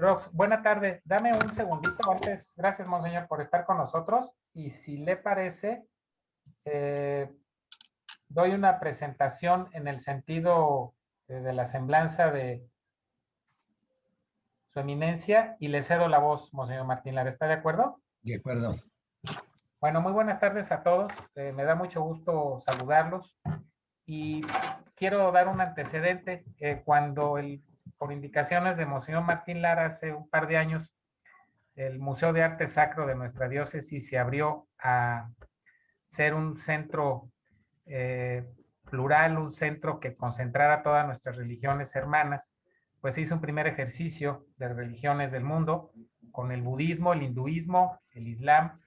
Rox, buena tarde. Dame un segundito antes. Gracias, monseñor, por estar con nosotros. Y si le parece, eh, doy una presentación en el sentido de la semblanza de su eminencia y le cedo la voz, monseñor Martín Lara. ¿Está de acuerdo? De acuerdo. Bueno, muy buenas tardes a todos. Me da mucho gusto saludarlos. Y quiero dar un antecedente. Por indicaciones de monseñor Martín Lara, hace un par de años, el Museo de Arte Sacro de nuestra diócesis se abrió a ser un centro plural, un centro que concentrara todas nuestras religiones hermanas. Pues se hizo un primer ejercicio de religiones del mundo con el budismo, el hinduismo, el islam,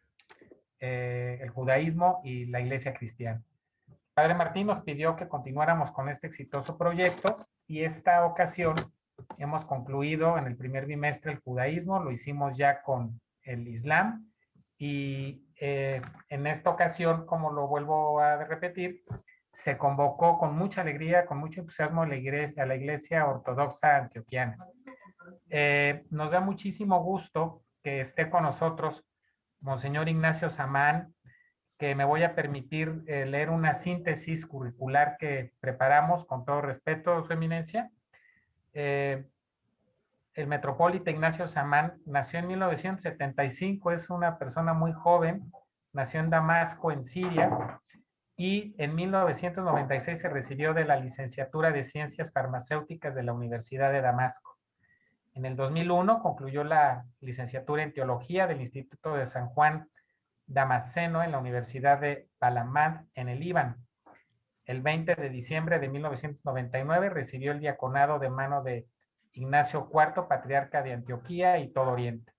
el judaísmo y la iglesia cristiana. Padre Martín nos pidió que continuáramos con este exitoso proyecto y esta ocasión hemos concluido en el primer bimestre el judaísmo, lo hicimos ya con el islam y en esta ocasión, como lo vuelvo a repetir, se convocó con mucha alegría, con mucho entusiasmo a la iglesia ortodoxa antioquiana. Nos da muchísimo gusto que esté con nosotros Monseñor Ignacio Samán, que me voy a permitir leer una síntesis curricular que preparamos con todo respeto, Su Eminencia. El metropolita Ignacio Samán nació en 1975, es una persona muy joven, nació en Damasco, en Siria, y en 1996 se recibió de la licenciatura de Ciencias Farmacéuticas de la Universidad de Damasco. En el 2001 concluyó la licenciatura en Teología del Instituto de San Juan Damasceno en la Universidad de Balamán, en el Líbano. El 20 de diciembre de 1999 recibió el diaconado de mano de Ignacio IV, patriarca de Antioquía y todo Oriente.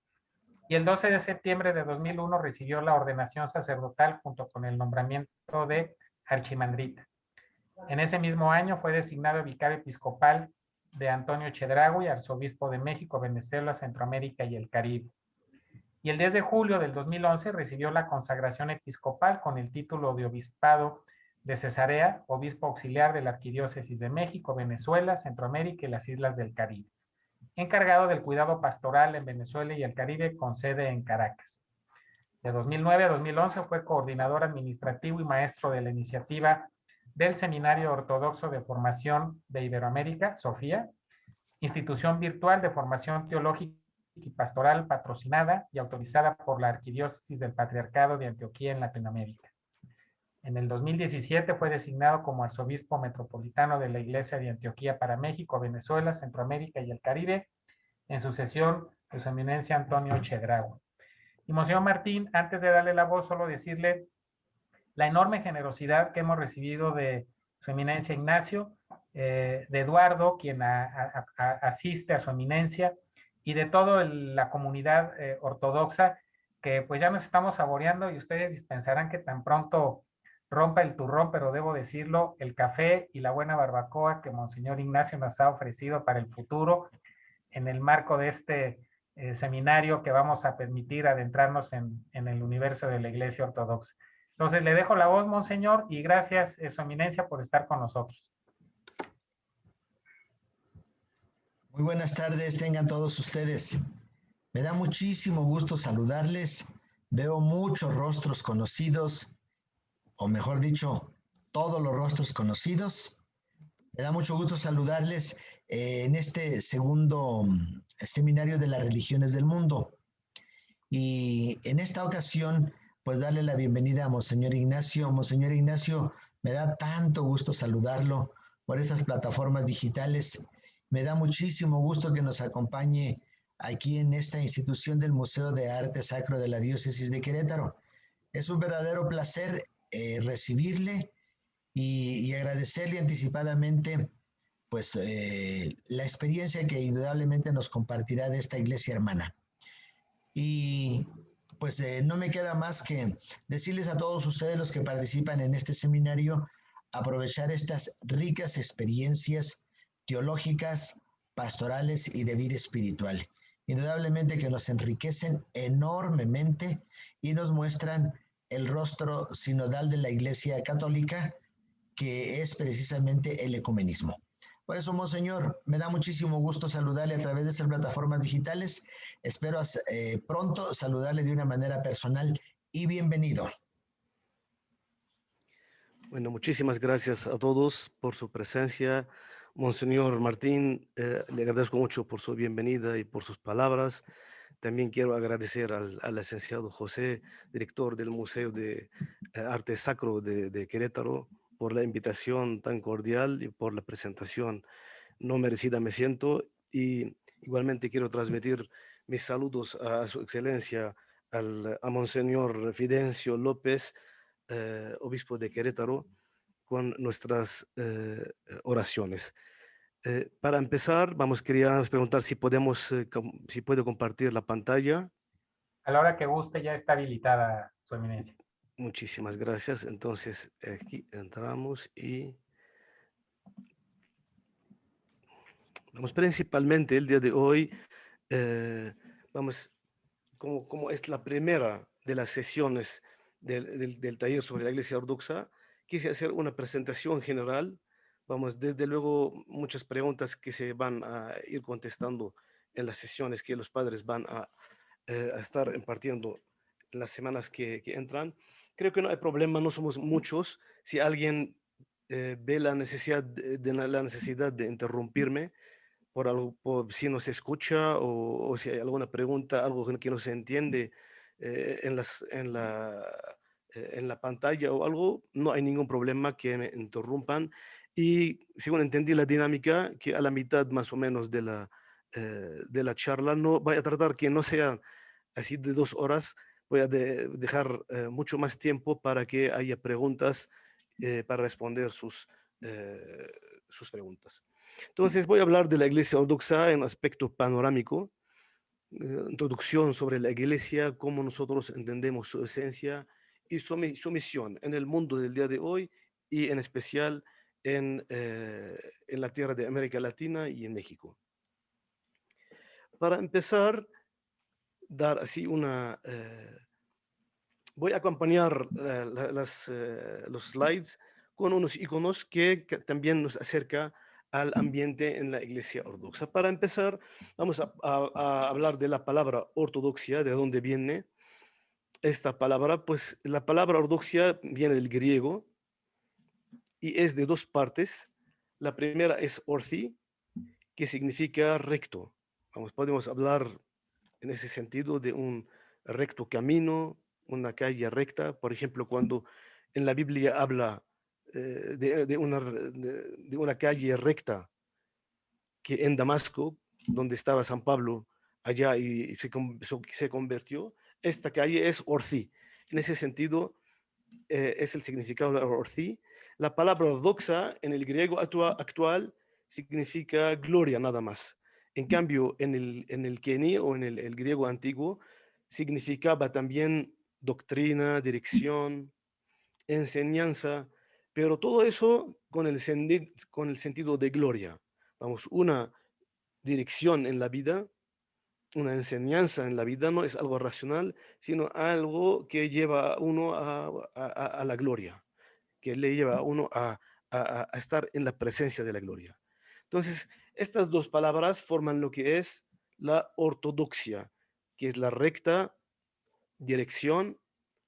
Y el 12 de septiembre de 2001 recibió la ordenación sacerdotal junto con el nombramiento de archimandrita. En ese mismo año fue designado vicario episcopal de Antonio Chedraui, arzobispo de México, Venezuela, Centroamérica y el Caribe. Y el 10 de julio del 2011 recibió la consagración episcopal con el título de obispado de Cesarea, obispo auxiliar de la Arquidiócesis de México, Venezuela, Centroamérica y las Islas del Caribe, encargado del cuidado pastoral en Venezuela y el Caribe con sede en Caracas. De 2009 a 2011 fue coordinador administrativo y maestro de la iniciativa del Seminario Ortodoxo de Formación de Iberoamérica, SOFIA, institución virtual de formación teológica y pastoral patrocinada y autorizada por la Arquidiócesis del Patriarcado de Antioquía en Latinoamérica. En el 2017 fue designado como arzobispo metropolitano de la Iglesia de Antioquía para México, Venezuela, Centroamérica y el Caribe, en sucesión de su eminencia Antonio Chedraui. Y Monseñor Martín, antes de darle la voz, solo decirle la enorme generosidad que hemos recibido de su eminencia Ignacio, de Eduardo, quien asiste a su eminencia, y de toda la comunidad ortodoxa, que pues ya nos estamos saboreando y ustedes dispensarán que tan pronto rompa el turrón, pero debo decirlo, el café y la buena barbacoa que Monseñor Ignacio nos ha ofrecido para el futuro en el marco de este seminario que vamos a permitir adentrarnos en el universo de la Iglesia Ortodoxa. Entonces le dejo la voz, Monseñor, y gracias, Su Eminencia, por estar con nosotros. Muy buenas tardes, tengan todos ustedes. Me da muchísimo gusto saludarles. Veo muchos rostros conocidos, o mejor dicho, todos los rostros conocidos. Me da mucho gusto saludarles en este segundo seminario de las religiones del mundo. Y en esta ocasión, pues darle la bienvenida a Monseñor Ignacio. Monseñor Ignacio, me da tanto gusto saludarlo por esas plataformas digitales. Me da muchísimo gusto que nos acompañe aquí en esta institución del Museo de Arte Sacro de la Diócesis de Querétaro. Es un verdadero placer recibirle y agradecerle anticipadamente pues la experiencia que indudablemente nos compartirá de esta iglesia hermana. Y pues no me queda más que decirles a todos ustedes los que participan en este seminario, aprovechar estas ricas experiencias teológicas, pastorales y de vida espiritual. Indudablemente que nos enriquecen enormemente y nos muestran el rostro sinodal de la Iglesia Católica, que es precisamente el ecumenismo. Por eso, Monseñor, me da muchísimo gusto saludarle a través de estas plataformas digitales. Espero pronto saludarle de una manera personal y bienvenido. Bueno, muchísimas gracias a todos por su presencia. Monseñor Martín, le agradezco mucho por su bienvenida y por sus palabras. También quiero agradecer al licenciado José, director del Museo de Arte Sacro de Querétaro, por la invitación tan cordial y por la presentación no merecida, me siento. Y igualmente quiero transmitir mis saludos a su excelencia, a Monseñor Fidencio López, obispo de Querétaro, con nuestras oraciones. Para empezar, queríamos preguntar si podemos, si puede compartir la pantalla. A la hora que guste ya está habilitada, Su Eminencia. Muchísimas gracias. Entonces, aquí entramos y vamos principalmente el día de hoy, vamos, como es la primera de las sesiones del taller sobre la Iglesia Ortodoxa, quise hacer una presentación general. Vamos, desde luego, muchas preguntas que se van a ir contestando en las sesiones que los padres van a estar impartiendo en las semanas que entran. Creo que no hay problema, no somos muchos. Si alguien ve la necesidad la necesidad de interrumpirme por algo, si no se escucha o si hay alguna pregunta, algo que no se entiende en la pantalla o algo, no hay ningún problema que me interrumpan. Y según entendí la dinámica, que a la mitad más o menos de la charla, no voy a tratar que no sea así de 2 horas, voy a dejar mucho más tiempo para que haya preguntas para responder sus preguntas. Entonces voy a hablar de la Iglesia Ortodoxa en un aspecto panorámico, introducción sobre la Iglesia, cómo nosotros entendemos su esencia y su misión en el mundo del día de hoy y en especial en la tierra de América Latina y en México. Para empezar, dar así voy a acompañar los slides con unos iconos que también nos acerca al ambiente en la Iglesia Ortodoxa. Para empezar, vamos a hablar de la palabra ortodoxia, de dónde viene esta palabra. Pues la palabra ortodoxia viene del griego y es de 2 partes. La primera es orthi, que significa recto. Podemos hablar en ese sentido de un recto camino, una calle recta. Por ejemplo, cuando en la Biblia habla de una calle recta que en Damasco, donde estaba San Pablo allá y se convirtió, esta calle es orthi. En ese sentido, es el significado de orthi. La palabra doxa en el griego actual significa gloria nada más. En cambio, en el kení o en el griego antiguo, significaba también doctrina, dirección, enseñanza, pero todo eso con el sentido de gloria. Una dirección en la vida, una enseñanza en la vida no es algo racional, sino algo que lleva a uno a la gloria, que le lleva a uno a estar en la presencia de la gloria. Entonces, estas 2 palabras forman lo que es la ortodoxia, que es la recta dirección,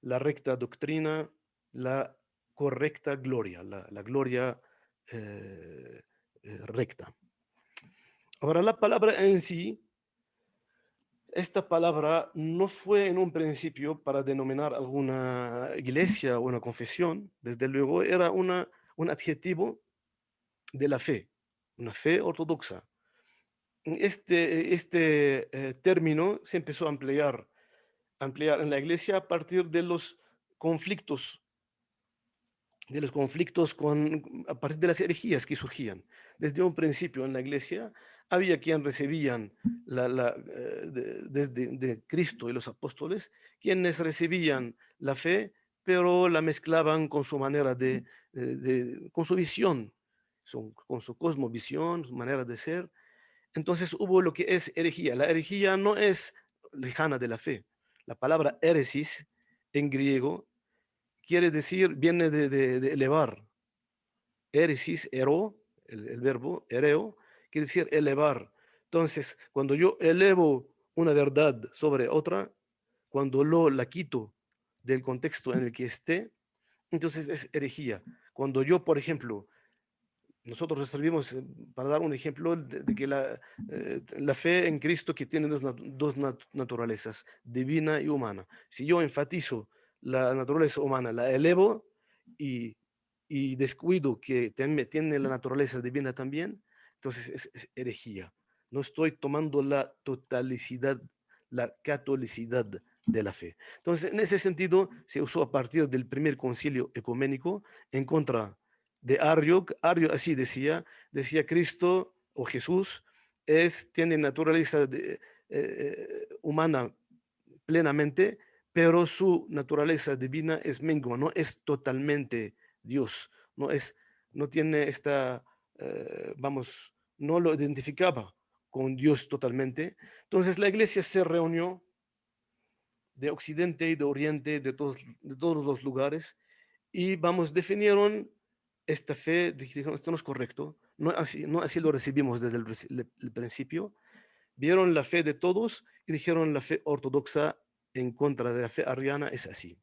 la recta doctrina, la correcta gloria, la gloria recta. Ahora, la palabra en sí, esta palabra no fue en un principio para denominar alguna iglesia o una confesión. Desde luego era un adjetivo de la fe, una fe ortodoxa. Este término se empezó a ampliar en la iglesia a partir conflictos de los conflictos a partir de las herejías que surgían. Desde un principio en la iglesia había quien recibían desde de Cristo y los apóstoles, quienes recibían la fe, pero la mezclaban con su manera con su visión, con su cosmovisión, su manera de ser. Entonces hubo lo que es herejía. La herejía no es lejana de la fe. La palabra heresis en griego viene de elevar. Heresis, ero, el verbo ereo, quiere decir elevar. Entonces, cuando yo elevo una verdad sobre otra, cuando la quito del contexto en el que esté, entonces es herejía. Cuando yo, por ejemplo, nosotros servimos, para dar un ejemplo, de que la fe en Cristo que tiene dos naturalezas, divina y humana. Si yo enfatizo la naturaleza humana, la elevo y, y descuido que tiene la naturaleza divina también, entonces es herejía. No estoy tomando la totalicidad, la catolicidad de la fe. Entonces, en ese sentido, se usó a partir del primer concilio ecuménico en contra de Arrio. Arrio así decía Cristo o Jesús tiene naturaleza humana plenamente, pero su naturaleza divina es mengua, no es totalmente Dios, no tiene no lo identificaba con Dios totalmente. Entonces la iglesia se reunió de Occidente y de Oriente, de todos los lugares, y definieron esta fe, dijeron, esto no es correcto, no así lo recibimos desde el principio. Vieron la fe de todos y dijeron la fe ortodoxa en contra de la fe arriana es así.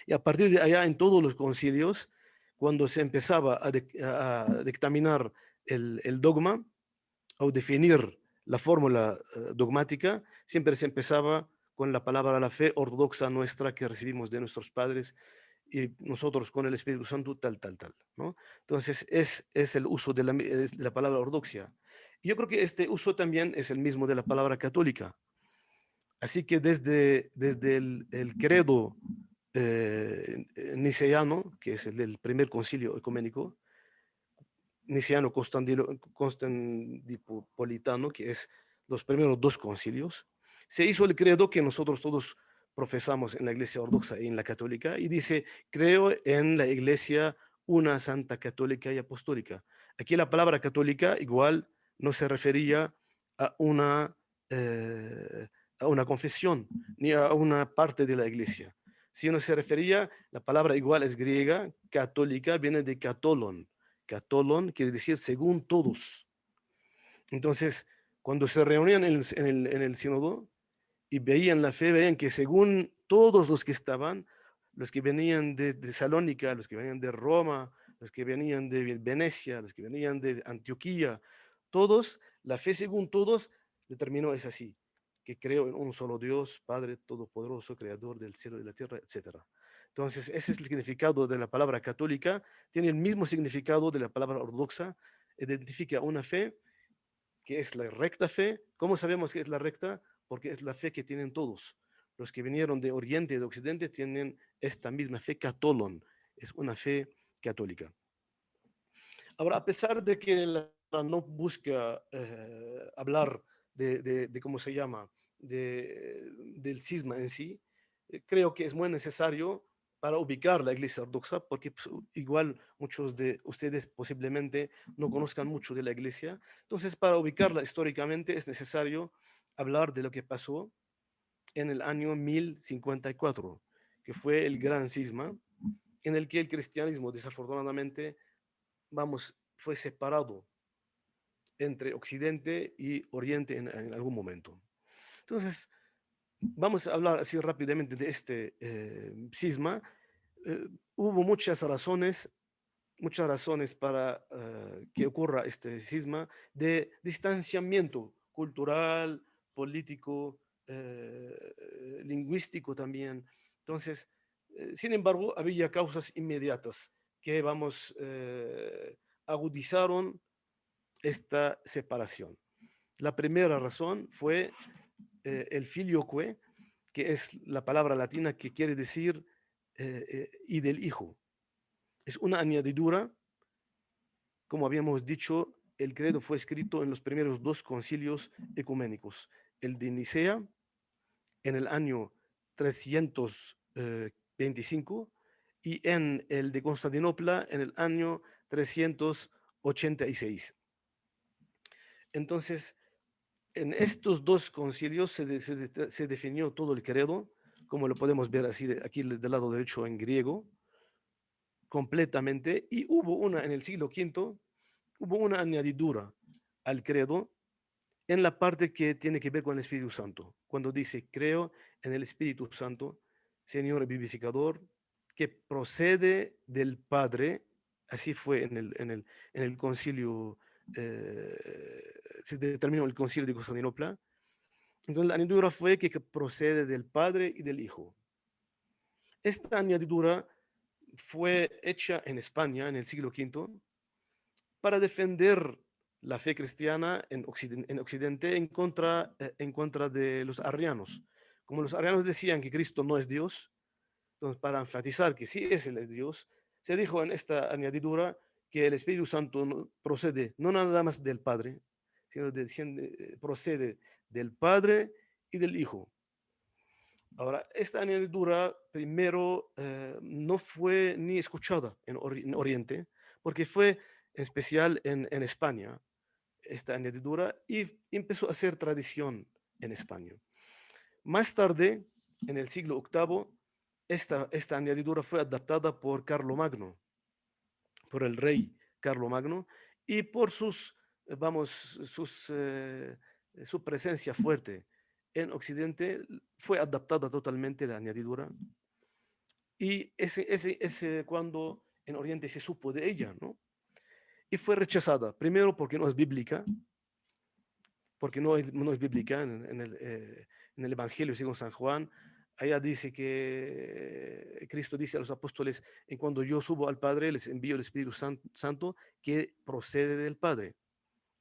Y a partir de allá, en todos los concilios, cuando se empezaba a dictaminar el dogma o definir la fórmula dogmática, siempre se empezaba con la palabra la fe ortodoxa nuestra que recibimos de nuestros padres y nosotros con el Espíritu Santo, tal, tal, tal, ¿no? Entonces, es el uso de la palabra ortodoxia. Y yo creo que este uso también es el mismo de la palabra católica. Así que desde el credo niceano, que es el del primer concilio ecuménico, niceano constantinopolitano, que es los primeros dos concilios, se hizo el credo que nosotros todos profesamos en la iglesia ortodoxa y en la católica, y dice, creo en la iglesia una santa católica y apostólica. Aquí la palabra católica igual no se refería a eh, a una confesión, ni a una parte de la iglesia, sino se refería, la palabra igual es griega, católica, viene de catolon. Catolon quiere decir según todos. Entonces, cuando se reunían en el sínodo y veían la fe, veían que según todos los que estaban, los que venían de Salónica, los que venían de Roma, los que venían de Venecia, los que venían de Antioquía, todos, la fe según todos determinó es así, que creo en un solo Dios, Padre Todopoderoso, Creador del cielo y de la tierra, etc. Entonces, ese es el significado de la palabra católica, tiene el mismo significado de la palabra ortodoxa, identifica una fe que es la recta fe. ¿Cómo sabemos que es la recta? Porque es la fe que tienen todos. Los que vinieron de Oriente y de Occidente tienen esta misma fe catolon, es una fe católica. Ahora, a pesar de que no busca hablar de cómo se llama, del cisma en sí, creo que es muy necesario para ubicar la iglesia ortodoxa, porque pues, igual muchos de ustedes posiblemente no conozcan mucho de la iglesia. Entonces, para ubicarla históricamente es necesario hablar de lo que pasó en el año 1054, que fue el gran cisma en el que el cristianismo desafortunadamente, fue separado entre Occidente y Oriente en algún momento. Entonces, vamos a hablar así rápidamente de este cisma. Hubo muchas razones para que ocurra este cisma de distanciamiento cultural, político, lingüístico también. Entonces, sin embargo, había causas inmediatas que agudizaron esta separación. La primera razón fue el filioque, que es la palabra latina que quiere decir y del hijo. Es una añadidura. Como habíamos dicho, el credo fue escrito en los primeros dos concilios ecuménicos, el de Nicea en el año 325 y en el de Constantinopla en el año 386. Entonces, en estos dos concilios se definió todo el credo, como lo podemos ver así aquí del lado derecho en griego, completamente, y hubo una en el siglo V hubo una añadidura al credo en la parte que tiene que ver con el Espíritu Santo. Cuando dice, creo en el Espíritu Santo, Señor vivificador, que procede del Padre, así fue en el concilio, se determinó el concilio de Constantinopla. Entonces la añadidura fue que procede del Padre y del Hijo. Esta añadidura fue hecha en España en el siglo V para defender la fe cristiana en Occidente en contra de los arrianos. Como los arrianos decían que Cristo no es Dios, entonces para enfatizar que sí es el Dios, se dijo en esta añadidura que el Espíritu Santo procede no nada más del Padre, sino procede del Padre y del Hijo. Ahora, esta añadidura primero no fue ni escuchada en Oriente, porque fue en especial en España esta añadidura y empezó a ser tradición en España. Más tarde, en el siglo VIII, esta añadidura fue adaptada por Carlomagno, por el rey Carlomagno, y por su presencia fuerte en Occidente, fue adaptada totalmente la añadidura. Y ese cuando en Oriente se supo de ella, ¿no? Y fue rechazada, primero porque no es bíblica, porque no es bíblica en el Evangelio según San Juan. Allá dice que Cristo dice a los apóstoles, en cuando yo subo al Padre, les envío el Espíritu Santo que procede del Padre.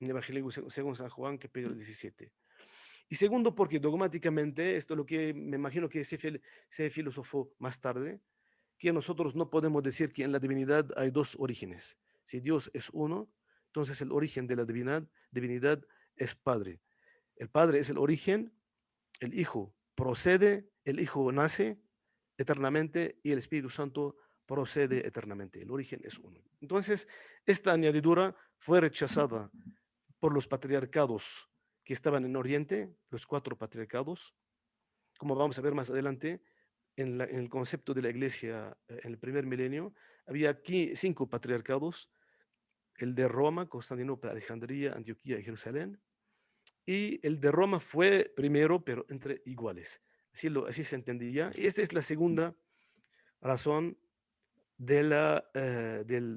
En el Evangelio según San Juan, capítulo 17. Y segundo, porque dogmáticamente, esto es lo que me imagino que se filosofó más tarde, que nosotros no podemos decir que en la divinidad hay dos orígenes. Si Dios es uno, entonces el origen de la divinidad es Padre. El Padre es el origen, el Hijo procede, el Hijo nace eternamente y el Espíritu Santo procede eternamente. El origen es uno. Entonces, esta añadidura fue rechazada por los patriarcados que estaban en Oriente, los 4 patriarcados, como vamos a ver más adelante, en el concepto de la iglesia en el primer milenio, había aquí 5 patriarcados, el de Roma, Constantinopla, Alejandría, Antioquía y Jerusalén, y el de Roma fue primero, pero entre iguales. Así se entendía. Y esta es la segunda razón del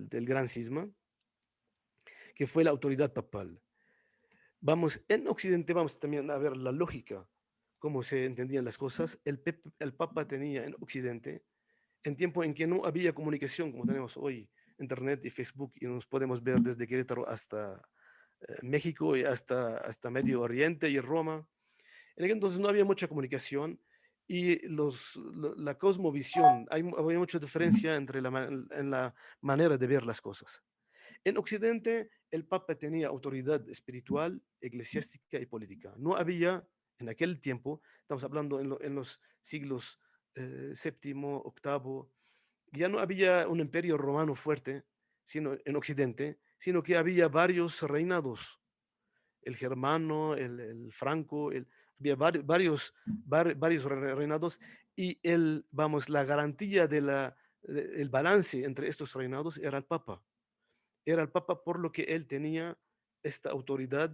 gran cisma, que fue la autoridad papal. En Occidente vamos también a ver la lógica, cómo se entendían las cosas. El Papa tenía en Occidente, en tiempo en que no había comunicación como tenemos hoy, Internet y Facebook, y nos podemos ver desde Querétaro hasta México y hasta Medio Oriente y Roma. En aquel entonces no había mucha comunicación y la cosmovisión, había mucha diferencia en la manera de ver las cosas. En Occidente, el Papa tenía autoridad espiritual, eclesiástica y política. No había, en aquel tiempo, estamos hablando en los siglos séptimo, octavo, ya no había un imperio romano fuerte sino en Occidente, sino que había varios reinados, el germano, el franco, había varios reinados y la garantía el balance entre estos reinados era el Papa. Era el Papa por lo que él tenía esta autoridad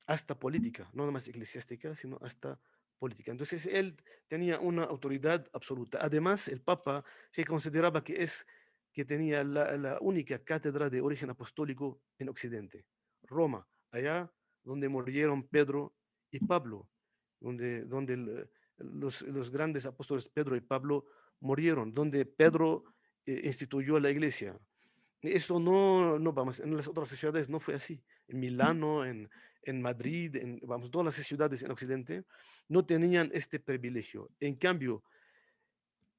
hasta política, no nomás eclesiástica, sino hasta política. Entonces él tenía una autoridad absoluta. Además, el Papa se consideraba que tenía la única cátedra de origen apostólico en Occidente, Roma, allá donde murieron Pedro y Pablo, donde los grandes apóstoles Pedro y Pablo murieron, donde Pedro instituyó la iglesia. Eso vamos, en las otras ciudades no fue así. En Milano, en Madrid, todas las ciudades en Occidente no tenían este privilegio. En cambio,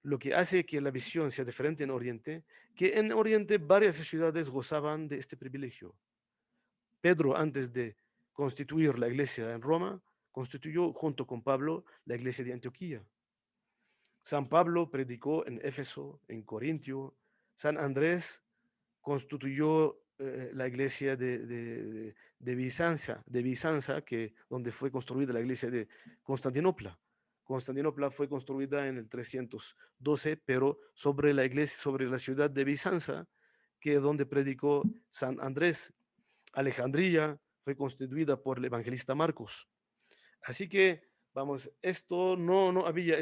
lo que hace que la visión sea diferente en Oriente, que en Oriente varias ciudades gozaban de este privilegio. Pedro, antes de constituir la iglesia en Roma, constituyó junto con Pablo la iglesia de Antioquía. San Pablo predicó en Éfeso, en Corintio. San Andrés constituyó la iglesia de Bizanza, donde fue construida la iglesia de Constantinopla. Constantinopla fue construida en el 312, pero sobre la ciudad de Bizanza, que es donde predicó San Andrés. Alejandría fue constituida por el evangelista Marcos. Así que, vamos, esto no había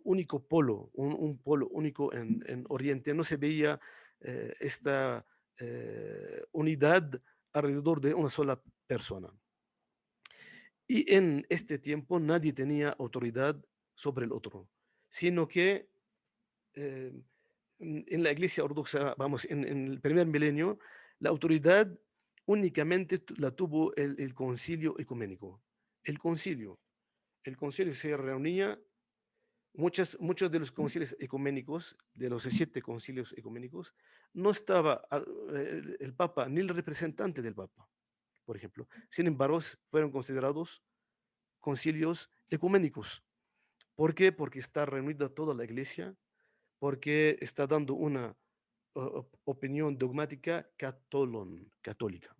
único polo, un polo único en Oriente. No se veía esta unidad alrededor de una sola persona. Y en este tiempo nadie tenía autoridad sobre el otro, sino que en la iglesia ortodoxa, vamos, en el primer milenio, la autoridad únicamente la tuvo el concilio ecuménico. El concilio se reunía, muchos de los concilios ecuménicos, de los 7 concilios ecuménicos, no estaba el Papa ni el representante del Papa, por ejemplo. Sin embargo, fueron considerados concilios ecuménicos. ¿Por qué? Porque está reunida toda la iglesia, porque está dando una opinión dogmática católica.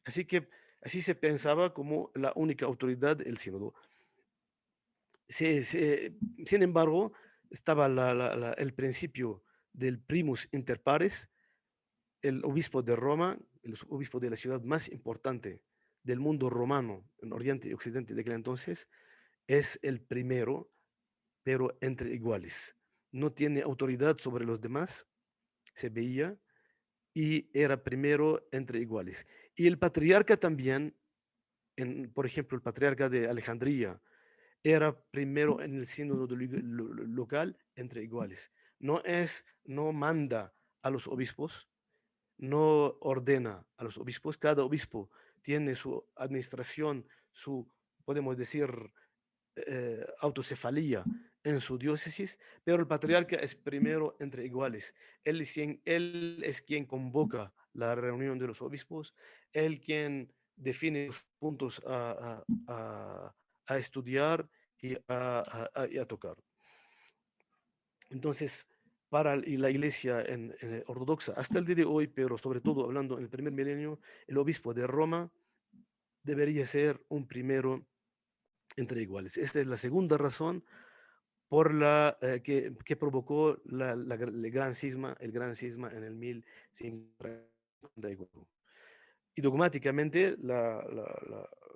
Así que así se pensaba como la única autoridad el sínodo. Sin embargo, estaba el principio del primus inter pares. El obispo de Roma, el obispo de la ciudad más importante del mundo romano en Oriente y Occidente de aquel entonces, es el primero, pero entre iguales. No tiene autoridad sobre los demás, se veía, y era primero entre iguales. Y el patriarca también, por ejemplo, el patriarca de Alejandría, era primero en el sínodo local entre iguales. No manda a los obispos, no ordena a los obispos. Cada obispo tiene su administración, podemos decir, autocefalía en su diócesis, pero el patriarca es primero entre iguales. Él es quien convoca la reunión de los obispos, él quien define los puntos a estudiar y a tocar. Entonces, para la iglesia ortodoxa hasta el día de hoy, pero sobre todo hablando en el primer milenio, el obispo de Roma debería ser un primero entre iguales. Esta es la segunda razón por que provocó el gran cisma en el 1054. Y dogmáticamente,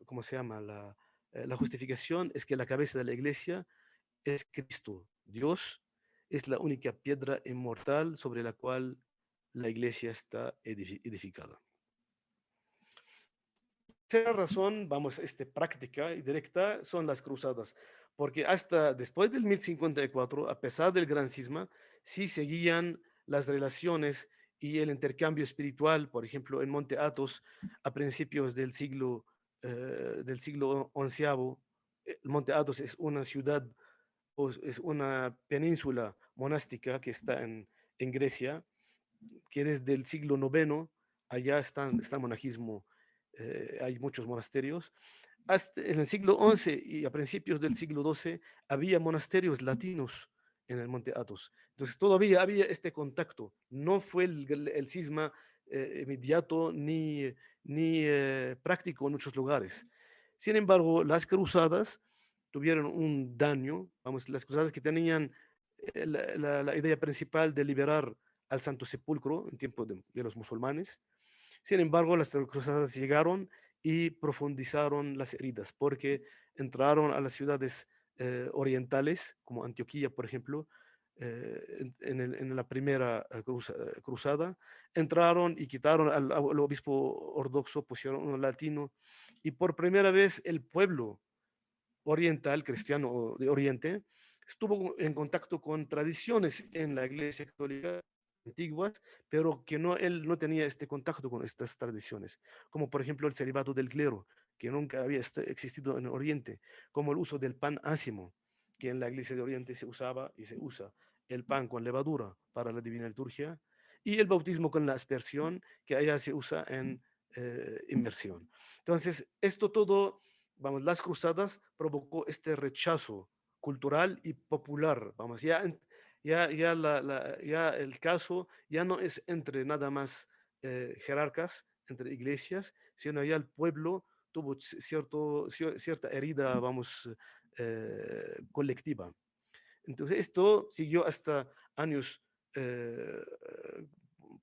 ¿cómo se llama? La justificación es que la cabeza de la iglesia es Cristo. Dios es la única piedra inmortal sobre la cual la iglesia está edificada. Tercera razón, vamos, práctica y directa, son las cruzadas, porque hasta después del 1054, a pesar del gran cisma, sí seguían las relaciones y el intercambio espiritual. Por ejemplo, en Monte Athos, a principios del siglo XI, el Monte Athos es una ciudad, es una península monástica que está en Grecia, que desde el siglo IX allá está el monajismo. Hay muchos monasterios. Hasta en el siglo XI y a principios del siglo XII había monasterios latinos en el Monte Athos. Entonces todavía había este contacto. No fue el cisma inmediato ni práctico en muchos lugares. Sin embargo, las cruzadas tuvieron un daño. Vamos, las cruzadas que tenían la idea principal de liberar al Santo Sepulcro en tiempo de los musulmanes. Sin embargo, las cruzadas llegaron y profundizaron las heridas, porque entraron a las ciudades orientales, como Antioquía, por ejemplo, en la primera cruzada, entraron y quitaron al obispo ortodoxo, pusieron uno latino, y por primera vez el pueblo oriental, cristiano de Oriente, estuvo en contacto con tradiciones en la Iglesia Católica antiguas, pero que él no tenía este contacto con estas tradiciones, como por ejemplo el celibato del clero, que nunca había existido en Oriente, como el uso del pan ácimo, que en la Iglesia de Oriente se usaba y se usa el pan con levadura para la divina liturgia, y el bautismo con la aspersión, que allá se usa en inmersión. Entonces, esto todo, vamos, las cruzadas provocó este rechazo cultural y popular, vamos, ya el caso ya no es entre nada más jerarcas, entre iglesias, sino ya el pueblo tuvo cierta herida, vamos, colectiva. Entonces, esto siguió hasta años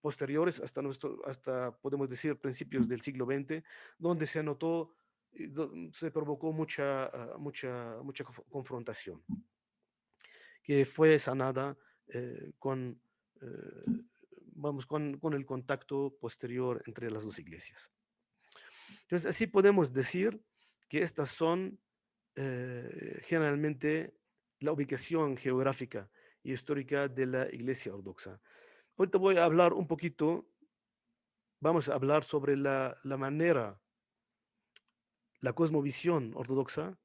posteriores hasta podemos decir principios del siglo XX, donde se notó, se provocó mucha confrontación, que fue sanada con, con el contacto posterior entre las dos iglesias. Entonces, así podemos decir que estas son generalmente la ubicación geográfica y histórica de la Iglesia Ortodoxa. Ahorita voy a hablar un poquito, vamos a hablar sobre la manera, la cosmovisión ortodoxa,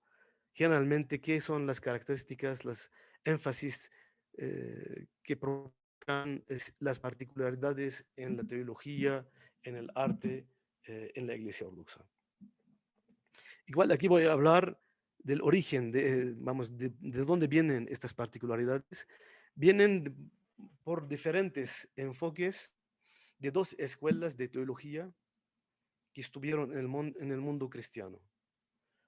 generalmente qué son las características, las énfasis que provocan las particularidades en la teología, en el arte, en la Iglesia Ortodoxa. Igual aquí voy a hablar del origen, de dónde vienen estas particularidades. Vienen por diferentes enfoques de dos escuelas de teología que estuvieron en el mundo cristiano.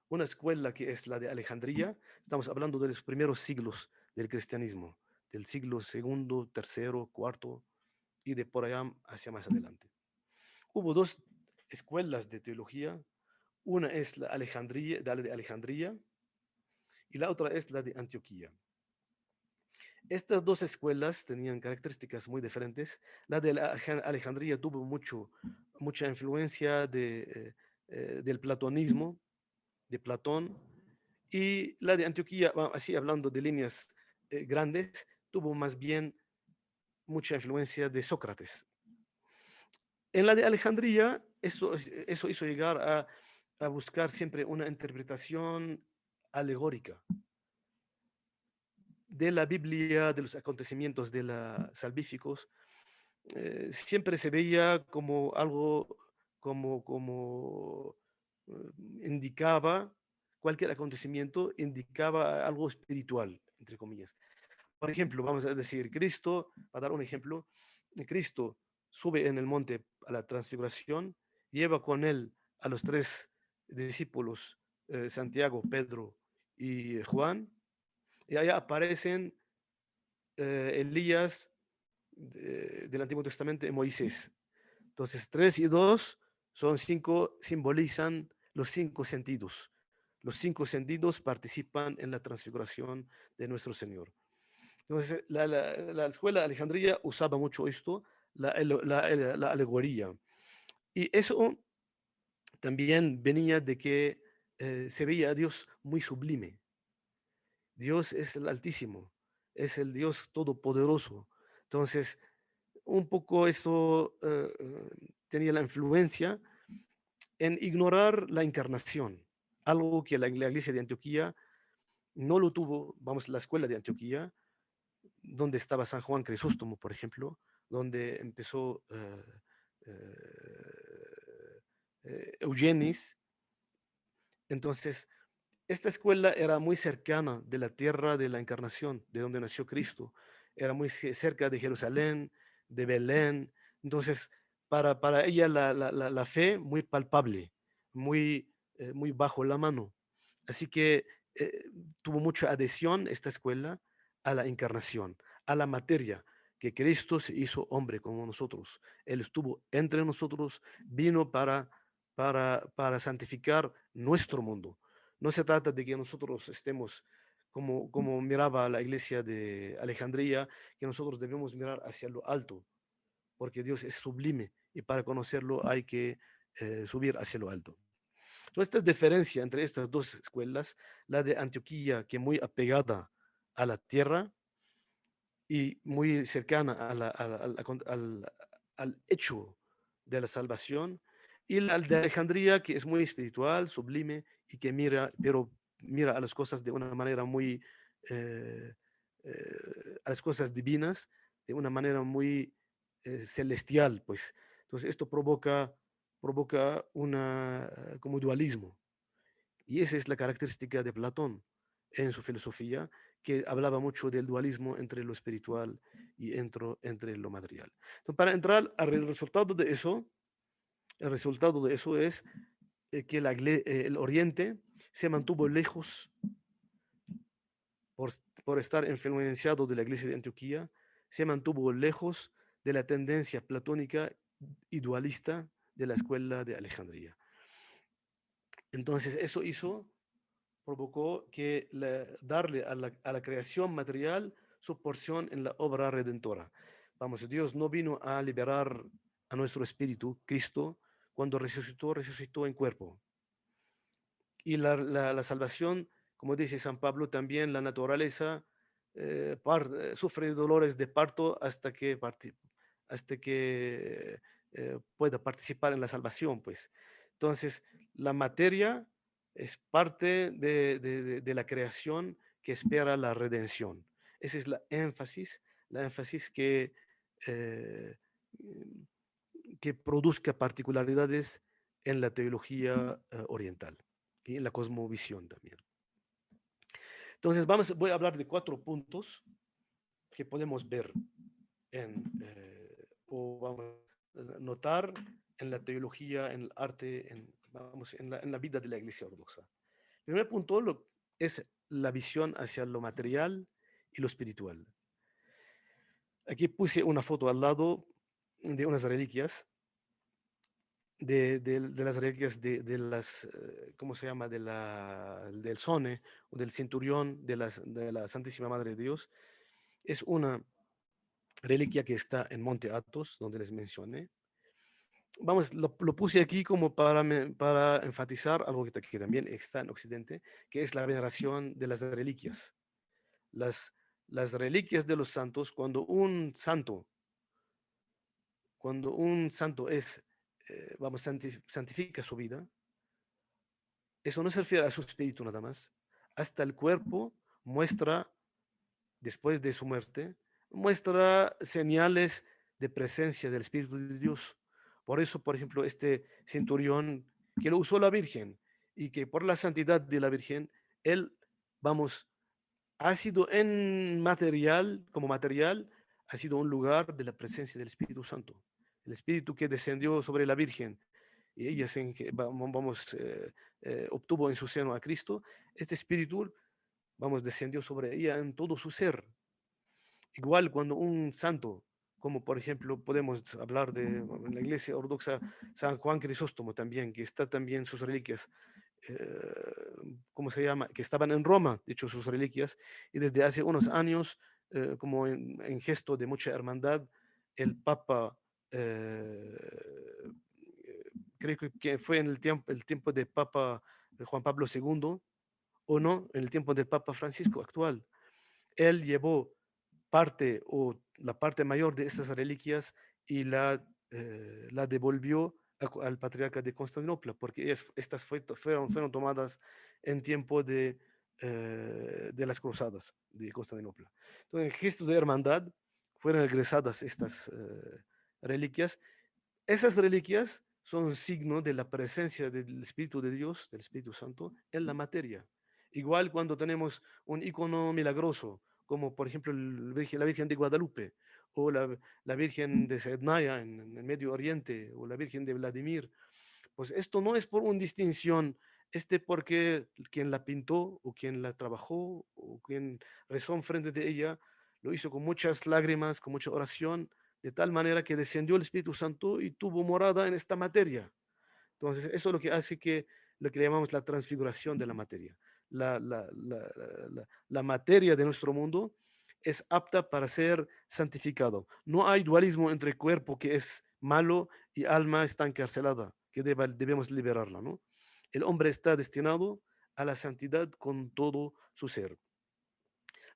Una escuela que es la de Alejandría, estamos hablando de los primeros siglos del cristianismo, del siglo segundo, tercero, cuarto y de por allá hacia más adelante. Hubo dos escuelas de teología, una es la de Alejandría y la otra es la de Antioquía. Estas dos escuelas tenían características muy diferentes. La de Alejandría tuvo mucha influencia del platonismo, de Platón, y la de Antioquía, así hablando de líneas grandes, tuvo más bien mucha influencia de Sócrates. En la de Alejandría, eso hizo llegar a buscar siempre una interpretación alegórica de la Biblia, de los acontecimientos salvíficos. Siempre se veía como algo, como indicaba, cualquier acontecimiento indicaba algo espiritual, entre comillas. Por ejemplo, vamos a decir, Cristo, para dar un ejemplo, Cristo sube en el monte a la transfiguración, lleva con él a los tres discípulos, Santiago, Pedro y Juan, y allá aparecen Elías del Antiguo Testamento y Moisés. Entonces, 3 y 2 son 5, simbolizan los 5 sentidos. Los 5 sentidos participan en la transfiguración de nuestro Señor. Entonces, la escuela de Alejandría usaba mucho esto, la alegoría. Y eso también venía de que se veía a Dios muy sublime. Dios es el Altísimo, es el Dios Todopoderoso. Entonces, un poco esto tenía la influencia en ignorar la encarnación, algo que la iglesia de Antioquía no lo tuvo. Vamos, la escuela de Antioquía, donde estaba San Juan Crisóstomo, por ejemplo, donde empezó Eugenis. Entonces, esta escuela era muy cercana de la tierra de la encarnación, de donde nació Cristo. Era muy cerca de Jerusalén, de Belén. Entonces, para ella la fe muy palpable, muy bajo la mano. Así que tuvo mucha adhesión esta escuela a la encarnación, a la materia, que Cristo se hizo hombre como nosotros. Él estuvo entre nosotros, vino para santificar nuestro mundo. No se trata de que nosotros estemos como miraba la iglesia de Alejandría, que nosotros debemos mirar hacia lo alto, porque Dios es sublime y para conocerlo hay que subir hacia lo alto. Entonces, esta diferencia entre estas dos escuelas, la de Antioquía, que muy apegada a la tierra y muy cercana al hecho de la salvación, y la de Alejandría, que es muy espiritual, sublime y que pero mira a las cosas de una manera eh, a las cosas divinas, de una manera muy celestial, pues. Entonces, esto provoca como dualismo. Y esa es la característica de Platón en su filosofía, que hablaba mucho del dualismo entre lo espiritual y entre lo material. Entonces, para entrar al resultado de eso, el resultado de eso es que el Oriente se mantuvo lejos por estar influenciado de la iglesia de Antioquía, se mantuvo lejos de la tendencia platónica y dualista de la escuela de Alejandría. Entonces, eso provocó que darle a la creación material su porción en la obra redentora. Vamos, Dios no vino a liberar a nuestro espíritu, Cristo, cuando resucitó en cuerpo. Y la salvación, como dice San Pablo, también la naturaleza sufre dolores de parto hasta que pueda participar en la salvación, pues. Entonces, la materia es parte de la creación que espera la redención. Esa es la énfasis eh, que produzca particularidades en la teología oriental y en la cosmovisión también. Entonces, voy a hablar de 4 puntos que podemos ver o vamos a notar en la teología, en el arte, en la vida de la Iglesia Ortodoxa. El primer punto es la visión hacia lo material y lo espiritual. Aquí puse una foto al lado de unas reliquias, de las reliquias de las, ¿cómo se llama? Del Sone o del Centurión de la Santísima Madre de Dios. Es una reliquia que está en Monte Athos, donde les mencioné. Vamos, lo puse aquí como para enfatizar algo que también está en Occidente, que es la veneración de las reliquias. Las reliquias de los santos, cuando un santo santifica su vida, eso no se refiere a su espíritu nada más. Hasta el cuerpo muestra, después de su muerte, muestra señales de presencia del Espíritu de Dios. Por eso, por ejemplo, este centurión que lo usó la Virgen y que por la santidad de la Virgen, él, ha sido como material, ha sido un lugar de la presencia del Espíritu Santo. El Espíritu que descendió sobre la Virgen y ella obtuvo en su seno a Cristo, este Espíritu, descendió sobre ella en todo su ser. Igual cuando un santo, como por ejemplo podemos hablar de la Iglesia Ortodoxa, San Juan Crisóstomo también, que está también sus reliquias, ¿cómo se llama? Que estaban en Roma, de hecho sus reliquias, y desde hace unos años, como en gesto de mucha hermandad, el Papa, creo que fue en el tiempo de Papa Juan Pablo II, o no, en el tiempo del Papa Francisco actual, él llevó parte o la parte mayor de estas reliquias y la devolvió al patriarca de Constantinopla, porque estas fueron tomadas en tiempo de las cruzadas de Constantinopla. Entonces, en gesto de hermandad, fueron regresadas estas reliquias. Esas reliquias son signo de la presencia del Espíritu de Dios, del Espíritu Santo, en la materia. Igual cuando tenemos un icono milagroso, como por ejemplo la Virgen de Guadalupe, o la Virgen de Sednaya en el Medio Oriente, o la Virgen de Vladimir, pues esto no es por una distinción, porque quien la pintó, o quien la trabajó, o quien rezó enfrente de ella, lo hizo con muchas lágrimas, con mucha oración, de tal manera que descendió el Espíritu Santo y tuvo morada en esta materia. Entonces, eso es lo que hace lo que llamamos la transfiguración de la materia. La materia de nuestro mundo es apta para ser santificado. No hay dualismo entre cuerpo que es malo y alma está encarcelada, que debemos liberarla, ¿no? El hombre está destinado a la santidad con todo su ser.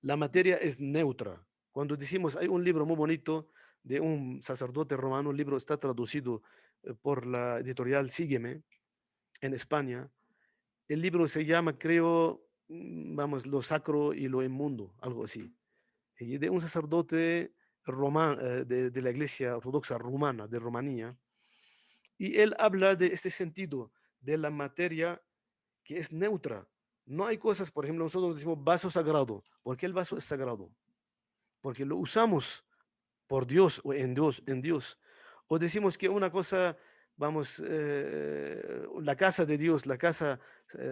La materia es neutra. Cuando decimos, hay un libro muy bonito de un sacerdote romano, el libro está traducido por la editorial Sígueme en España. El libro se llama, creo, lo sacro y lo inmundo, algo así. Y de un sacerdote de la iglesia ortodoxa rumana, de Rumanía. Y él habla de este sentido, de la materia que es neutra. No hay cosas, por ejemplo, nosotros decimos vaso sagrado. ¿Por qué el vaso es sagrado? Porque lo usamos por Dios o en Dios. O decimos que una cosa, la casa de Dios, la casa,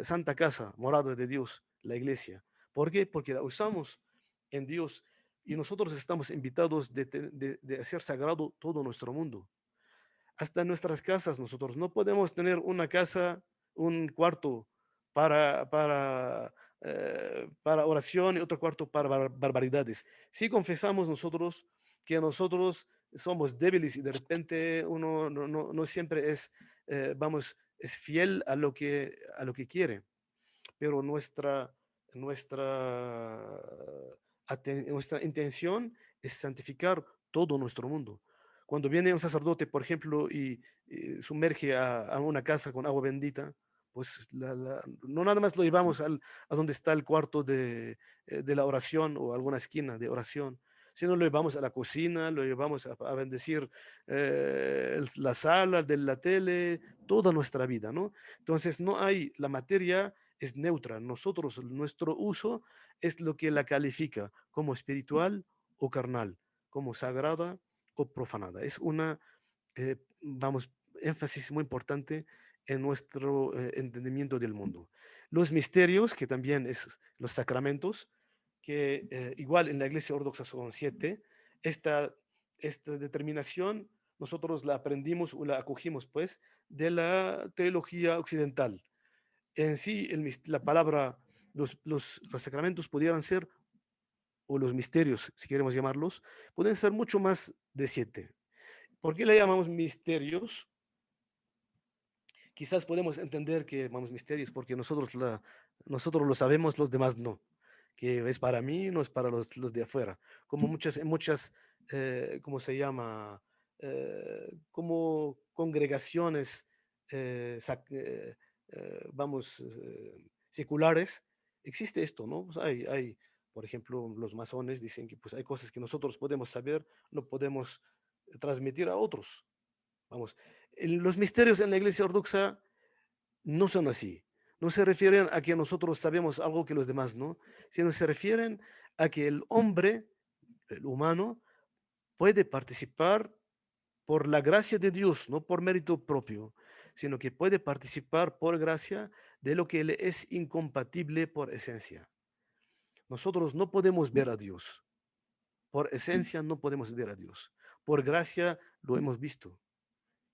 santa casa, morada de Dios, la iglesia. ¿Por qué? Porque la usamos en Dios. Y nosotros estamos invitados de hacer sagrado todo nuestro mundo. Hasta en nuestras casas nosotros no podemos tener una casa, un cuarto para oración y otro cuarto para barbaridades. Si confesamos nosotros que nosotros somos débiles y de repente uno no siempre es fiel a lo que quiere, pero nuestra, nuestra intención es santificar todo nuestro mundo. Cuando viene un sacerdote, por ejemplo, y sumerge a una casa con agua bendita, pues no nada más lo llevamos a donde está el cuarto de la oración o alguna esquina de oración, sino lo llevamos a la cocina, lo llevamos a bendecir la sala de la tele, toda nuestra vida, ¿no? Entonces, no hay, la materia es neutra. Nosotros, nuestro uso es lo que la califica como espiritual o carnal, como sagrada o profanada. Es una, énfasis muy importante en nuestro entendimiento del mundo. Los misterios, que también es los sacramentos, que igual en la Iglesia Ortodoxa son 7, esta determinación nosotros la aprendimos o la acogimos pues de la teología occidental. En sí, la palabra, los sacramentos pudieran ser, o los misterios, si queremos llamarlos, pueden ser mucho más de 7. ¿Por qué le llamamos misterios? Quizás podemos entender que llamamos misterios porque nosotros lo sabemos, los demás no. Que es para mí, no es para los de afuera. Como muchas ¿cómo se llama? Como congregaciones, seculares, existe esto, ¿no? Pues por ejemplo, los masones dicen que pues, hay cosas que nosotros podemos saber, no podemos transmitir a otros. Vamos, los misterios en la Iglesia Ortodoxa no son así. No se refieren a que nosotros sabemos algo que los demás no, sino se refieren a que el hombre, el humano, puede participar por la gracia de Dios, no por mérito propio, sino que puede participar por gracia de lo que le es incompatible por esencia. Nosotros no podemos ver a Dios. Por esencia no podemos ver a Dios. Por gracia lo hemos visto.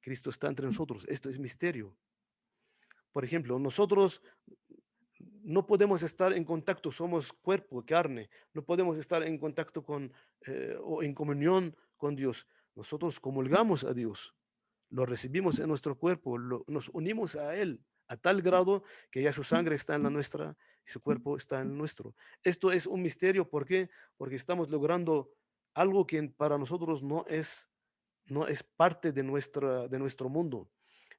Cristo está entre nosotros. Esto es misterio. Por ejemplo, nosotros no podemos estar en contacto, somos cuerpo, carne, no podemos estar en contacto o en comunión con Dios. Nosotros comulgamos a Dios, lo recibimos en nuestro cuerpo, nos unimos a Él a tal grado que ya su sangre está en la nuestra y su cuerpo está en el nuestro. Esto es un misterio, ¿por qué? Porque estamos logrando algo que para nosotros no es parte de nuestro mundo,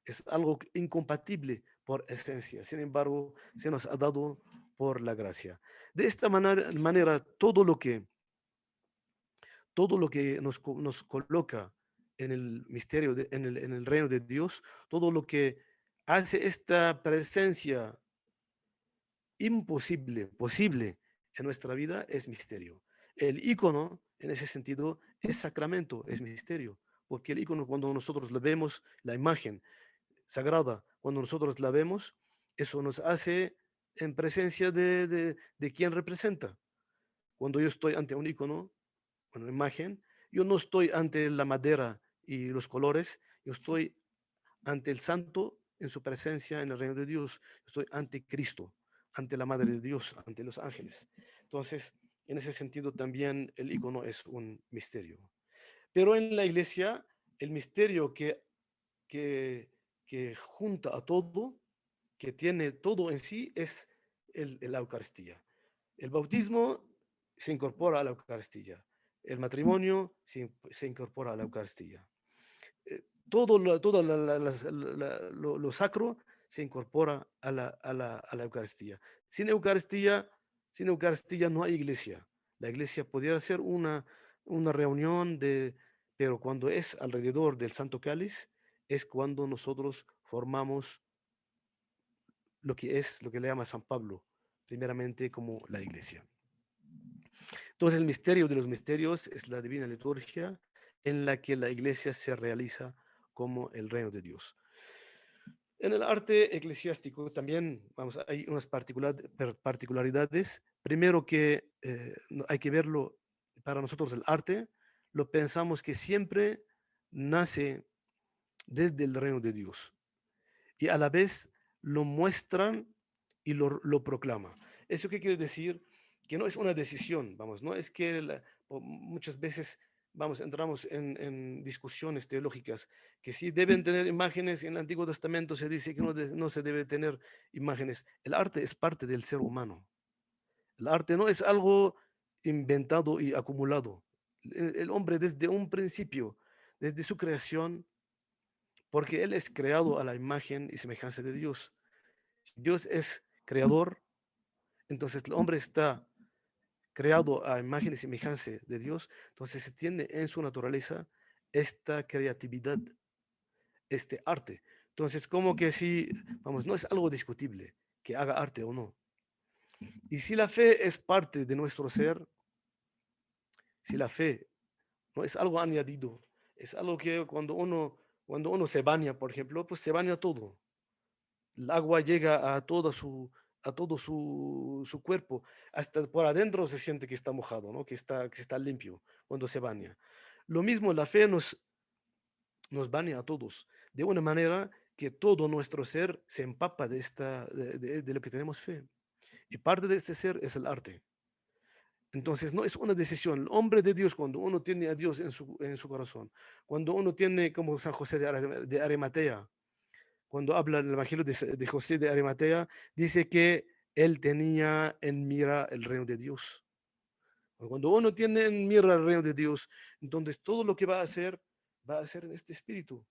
es algo incompatible por esencia. Sin embargo, se nos ha dado por la gracia. De esta manera todo lo que nos coloca en el misterio, en el reino de Dios, todo lo que hace esta presencia imposible, posible en nuestra vida es misterio. El icono, en ese sentido, es sacramento, es misterio, porque el icono, cuando nosotros lo vemos, la imagen sagrada, cuando nosotros la vemos, eso nos hace en presencia de quien representa. Cuando yo estoy ante un icono, una imagen, yo no estoy ante la madera y los colores, yo estoy ante el santo en su presencia en el reino de Dios, estoy ante Cristo, ante la Madre de Dios, ante los ángeles. Entonces, en ese sentido también el icono es un misterio. Pero en la iglesia, el misterio que, que junta a todo, que tiene todo en sí, es la Eucaristía. El bautismo se incorpora a la Eucaristía. El matrimonio se incorpora a la Eucaristía. Todo lo sacro se incorpora a la Eucaristía. Sin Eucaristía, sin Eucaristía no hay iglesia. La iglesia podría ser una reunión pero cuando es alrededor del Santo Cáliz, es cuando nosotros formamos lo que le llama San Pablo, primeramente como la iglesia. Entonces, el misterio de los misterios es la divina liturgia en la que la iglesia se realiza como el reino de Dios. En el arte eclesiástico también hay unas particularidades. Primero que hay que verlo para nosotros el arte, lo pensamos que siempre nace desde el reino de Dios y a la vez lo muestran y lo proclama. ¿Eso qué quiere decir? Que no es una decisión, vamos, no es que muchas veces, vamos, entramos en discusiones teológicas que sí deben tener imágenes. En el Antiguo Testamento se dice que no se debe tener imágenes. El arte es parte del ser humano. El arte no es algo inventado y acumulado. El hombre desde un principio, desde su creación, porque él es creado a la imagen y semejanza de Dios. Dios es creador, entonces el hombre está creado a imagen y semejanza de Dios, entonces se tiene en su naturaleza esta creatividad, este arte. Entonces, como que si, vamos, no es algo discutible que haga arte o no. Y si la fe es parte de nuestro ser, si la fe no es algo añadido, es algo que cuando uno se baña, por ejemplo, pues se baña todo. El agua llega a todo su cuerpo, hasta por adentro se siente que está mojado, ¿no? Que está limpio cuando se baña. Lo mismo, la fe nos baña a todos, de una manera que todo nuestro ser se empapa de lo que tenemos fe. Y parte de este ser es el arte. Entonces, no es una decisión. El hombre de Dios, cuando uno tiene a Dios en su corazón, cuando uno tiene como San José de Arimatea, cuando habla en el Evangelio de José de Arimatea, dice que él tenía en mira el reino de Dios. Cuando uno tiene en mira el reino de Dios, entonces todo lo que va a hacer en este espíritu.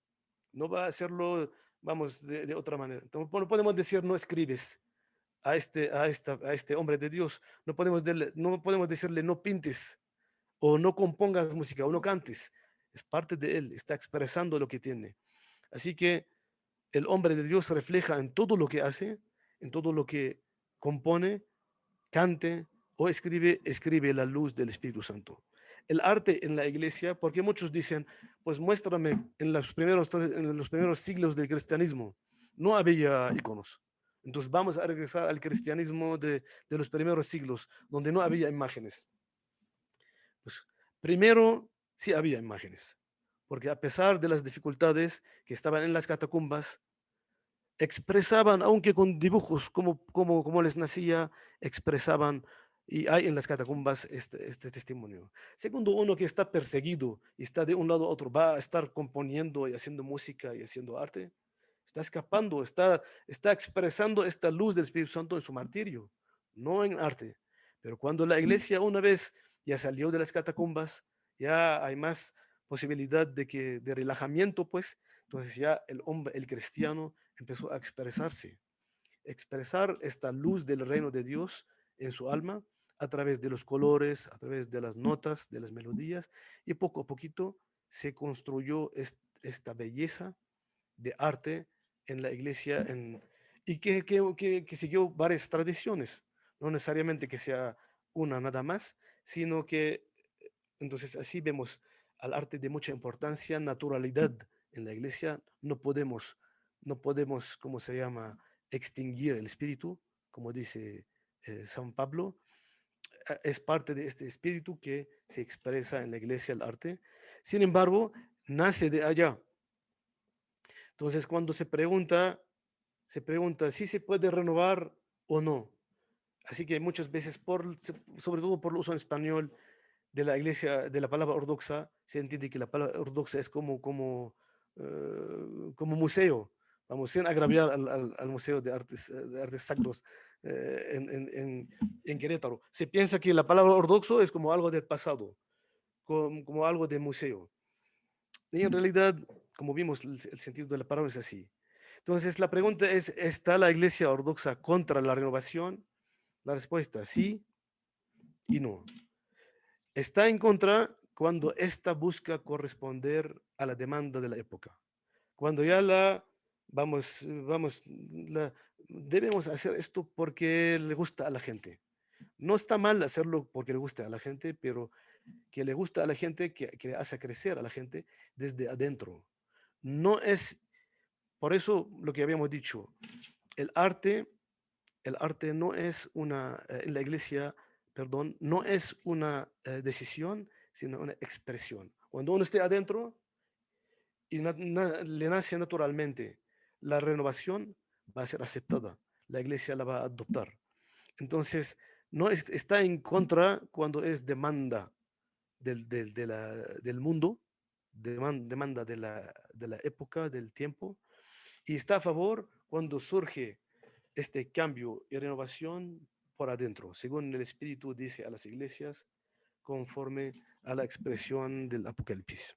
No va a hacerlo, vamos, de otra manera. Entonces, no podemos decir no escribes a este hombre de Dios. No podemos decirle no pintes o no compongas música o no cantes. Es parte de él, está expresando lo que tiene. Así que el hombre de Dios refleja en todo lo que hace, en todo lo que compone, cante o escribe la luz del Espíritu Santo. El arte en la iglesia, porque muchos dicen, pues muéstrame en los primeros siglos del cristianismo, no había iconos. Entonces vamos a regresar al cristianismo de los primeros siglos, donde no había imágenes. Pues primero sí había imágenes, porque a pesar de las dificultades que estaban en las catacumbas, expresaban, aunque con dibujos como les nacía, expresaban, y hay en las catacumbas este testimonio. Segundo, uno que está perseguido y está de un lado a otro, va a estar componiendo y haciendo música y haciendo arte, está escapando, está expresando esta luz del Espíritu Santo en su martirio, no en arte. Pero cuando la iglesia una vez ya salió de las catacumbas, ya hay más posibilidad de relajamiento, pues, entonces ya el hombre, el cristiano, empezó a expresar esta luz del reino de Dios en su alma a través de los colores, a través de las notas, de las melodías, y poco a poquito se construyó esta belleza de arte en la iglesia y que siguió varias tradiciones, no necesariamente que sea una nada más, sino que entonces así vemos al arte de mucha importancia, naturalidad en la iglesia. No podemos, ¿cómo se llama?, extinguir el espíritu, como dice San Pablo. Es parte de este espíritu que se expresa en la iglesia, el arte. Sin embargo, nace de allá. Entonces, cuando se pregunta si se puede renovar o no. Así que muchas veces, sobre todo por el uso en español de la iglesia, de la palabra ortodoxa, se entiende que la palabra ortodoxa es como museo, vamos, sin agraviar al Museo de Artes Sacros en Querétaro. Se piensa que la palabra ortodoxo es como algo del pasado, como algo de museo. Y en realidad, como vimos, el sentido de la palabra es así. Entonces, la pregunta es, ¿está la iglesia ortodoxa contra la renovación? La respuesta, sí y no. Está en contra cuando ésta busca corresponder a la demanda de la época. Cuando ya debemos hacer esto porque le gusta a la gente. No está mal hacerlo porque le gusta a la gente, pero que le gusta a la gente, que hace crecer a la gente desde adentro. No es, por eso lo que habíamos dicho, el arte no es en la iglesia perdón, no es una decisión, sino una expresión. Cuando uno esté adentro y le nace naturalmente la renovación, va a ser aceptada. La iglesia la va a adoptar. Entonces, no está en contra cuando es demanda del mundo, demanda de la época, del tiempo, y está a favor cuando surge este cambio y renovación por adentro, según el Espíritu dice a las iglesias, conforme a la expresión del Apocalipsis.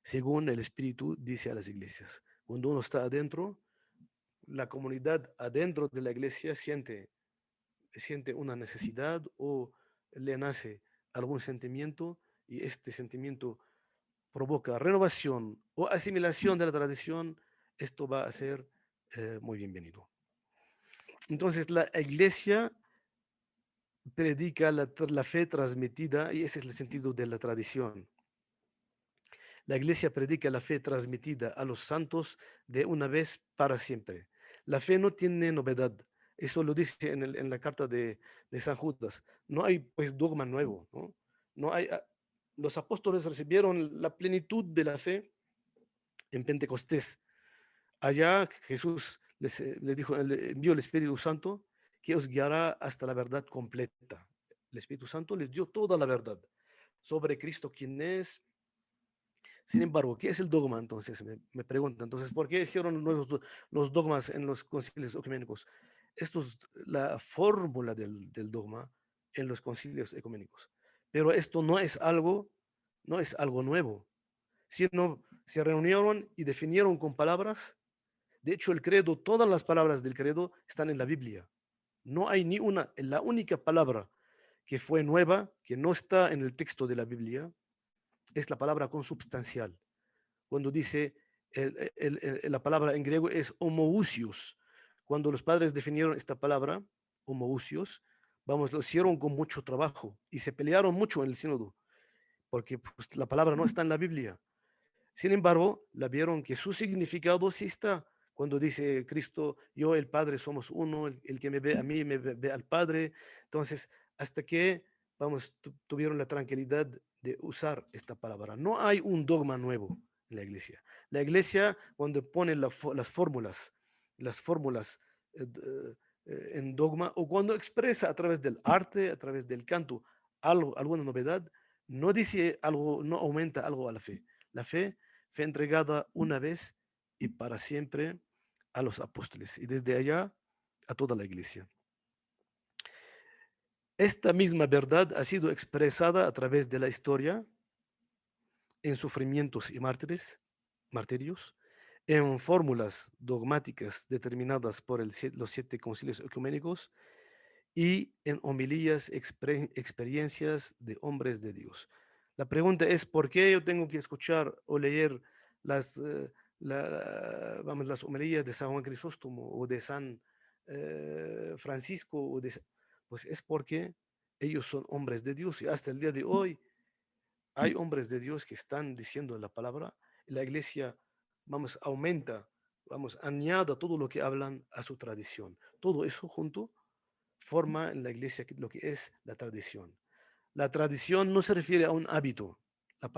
Según el Espíritu dice a las iglesias. Cuando uno está adentro, la comunidad adentro de la iglesia siente una necesidad o le nace algún sentimiento y este sentimiento provoca renovación o asimilación de la tradición, esto va a ser muy bienvenido. Entonces, la iglesia predica la fe transmitida y ese es el sentido de la tradición. La iglesia predica la fe transmitida a los santos de una vez para siempre. La fe no tiene novedad. Eso lo dice en la carta de San Judas. No hay pues dogma nuevo, ¿no? No hay, los apóstoles recibieron la plenitud de la fe en Pentecostés. Allá Jesús les dijo, envió el Espíritu Santo que os guiará hasta la verdad completa. El Espíritu Santo les dio toda la verdad sobre Cristo, quién es. Sin embargo, ¿qué es el dogma? Entonces, me preguntan, entonces, ¿por qué hicieron los dogmas en los concilios ecuménicos? Esto es la fórmula del dogma en los concilios ecuménicos. Pero esto no es algo nuevo, sino se reunieron y definieron con palabras. De hecho, el credo, todas las palabras del credo están en la Biblia. No hay ni una, la única palabra que fue nueva, que no está en el texto de la Biblia, es la palabra consubstancial. Cuando dice, la palabra en griego es homoousios. Cuando los padres definieron esta palabra, homoousios, vamos, lo hicieron con mucho trabajo y se pelearon mucho en el sínodo, porque pues, la palabra no está en la Biblia. Sin embargo, la vieron que su significado sí está. Cuando dice Cristo, yo, el Padre, somos uno, el que me ve a mí, me ve al Padre. Entonces, hasta que, vamos, tuvieron la tranquilidad de usar esta palabra. No hay un dogma nuevo en la iglesia. La iglesia, cuando pone las fórmulas eh, en dogma, o cuando expresa a través del arte, a través del canto, alguna novedad, no dice algo, no aumenta algo a la fe. La fe fue entregada una vez y para siempre a los apóstoles y desde allá a toda la iglesia. Esta misma verdad ha sido expresada a través de la historia en sufrimientos y martirios, en fórmulas dogmáticas determinadas por los 7 concilios ecuménicos y en homilías, experiencias de hombres de Dios. La pregunta es, ¿por qué yo tengo que escuchar o leer las homilías de San Juan Crisóstomo o de San Francisco? Pues es porque ellos son hombres de Dios y hasta el día de hoy hay hombres de Dios que están diciendo la palabra y la iglesia, aumenta, añada todo lo que hablan a su tradición. Todo eso junto forma en la iglesia lo que es la tradición. La tradición no se refiere a un hábito. La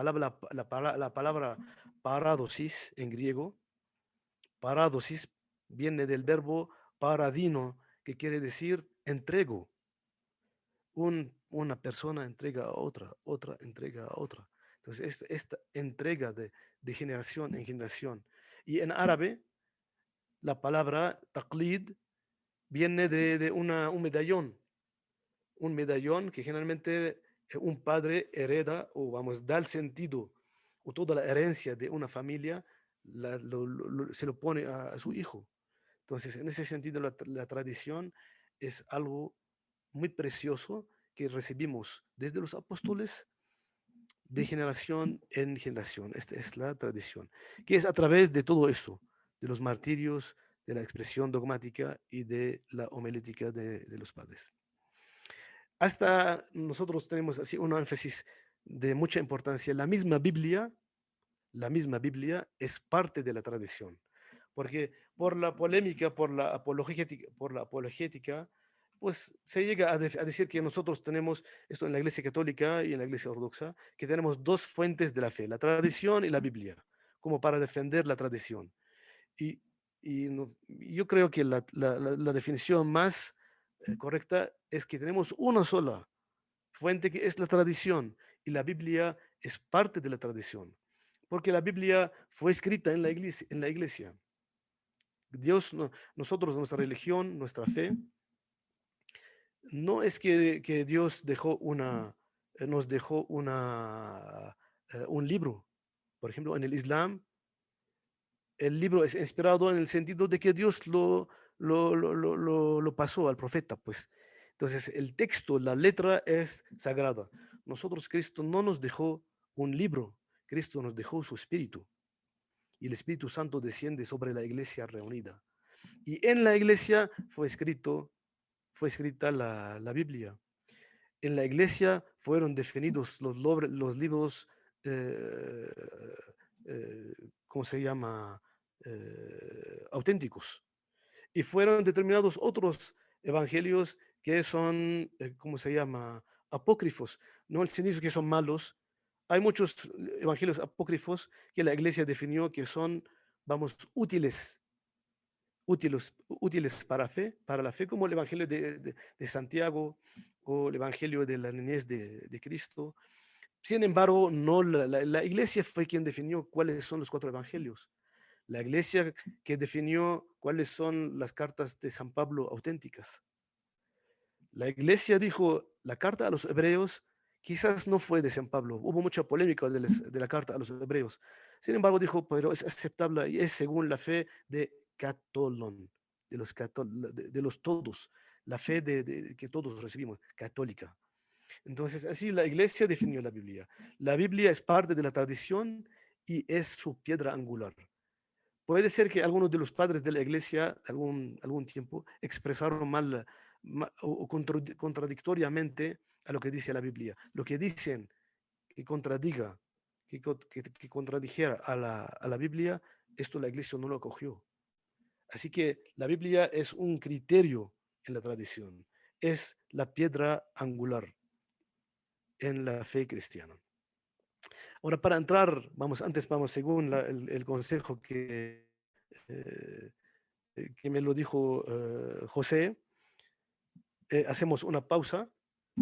palabra paradosis en griego, paradosis viene del verbo paradino, que quiere decir entrego. Una persona entrega a otra, otra entrega a otra. Entonces, esta entrega de generación en generación. Y en árabe, la palabra taqlid viene de un medallón que generalmente un padre hereda o da el sentido o toda la herencia de una familia se lo pone a su hijo. Entonces, en ese sentido, la tradición es algo muy precioso que recibimos desde los apóstoles de generación en generación. Esta es la tradición, que es a través de todo eso, de los martirios, de la expresión dogmática y de la homilética de los padres. Hasta nosotros tenemos así un énfasis de mucha importancia. La misma Biblia es parte de la tradición, porque por la polémica, por la apologética pues se llega a decir que nosotros tenemos esto en la Iglesia Católica y en la Iglesia Ortodoxa, que tenemos dos fuentes de la fe, la tradición y la Biblia, como para defender la tradición. Y, yo creo que la definición más correcta es que tenemos una sola fuente, que es la tradición, y la Biblia es parte de la tradición, porque la Biblia fue escrita en la iglesia. Dios, nosotros, nuestra religión, nuestra fe, no es que Dios nos dejó un libro. Por ejemplo, en el Islam, el libro es inspirado en el sentido de que Dios lo pasó al profeta, pues. Entonces, el texto, la letra es sagrada. Nosotros, Cristo no nos dejó un libro, Cristo nos dejó su espíritu. Y el Espíritu Santo desciende sobre la iglesia reunida. Y en la iglesia fue escrita la Biblia. En la iglesia fueron definidos los libros, eh, ¿cómo se llama? Auténticos. Y fueron determinados otros evangelios que son, ¿cómo se llama? Apócrifos. No significa que son malos. Hay muchos evangelios apócrifos que la iglesia definió que son, vamos, útiles para la fe, como el Evangelio de Santiago o el Evangelio de la niñez de Cristo. Sin embargo, no la iglesia fue quien definió cuáles son los 4 evangelios. La iglesia que definió cuáles son las cartas de San Pablo auténticas. La iglesia dijo, la carta a los hebreos quizás no fue de San Pablo. Hubo mucha polémica de la carta a los hebreos. Sin embargo, dijo, pero es aceptable y es según la fe de Catolón, de los todos, la fe que todos recibimos, católica. Entonces, así la iglesia definió la Biblia. La Biblia es parte de la tradición y es su piedra angular. Puede ser que algunos de los padres de la iglesia algún tiempo expresaron mal o contradictoriamente a lo que dice la Biblia. Lo que dicen que que contradijera a la Biblia, esto la iglesia no lo acogió. Así que la Biblia es un criterio en la tradición, es la piedra angular en la fe cristiana. Ahora, para entrar, antes vamos según el consejo eh, que me lo dijo José, hacemos una pausa,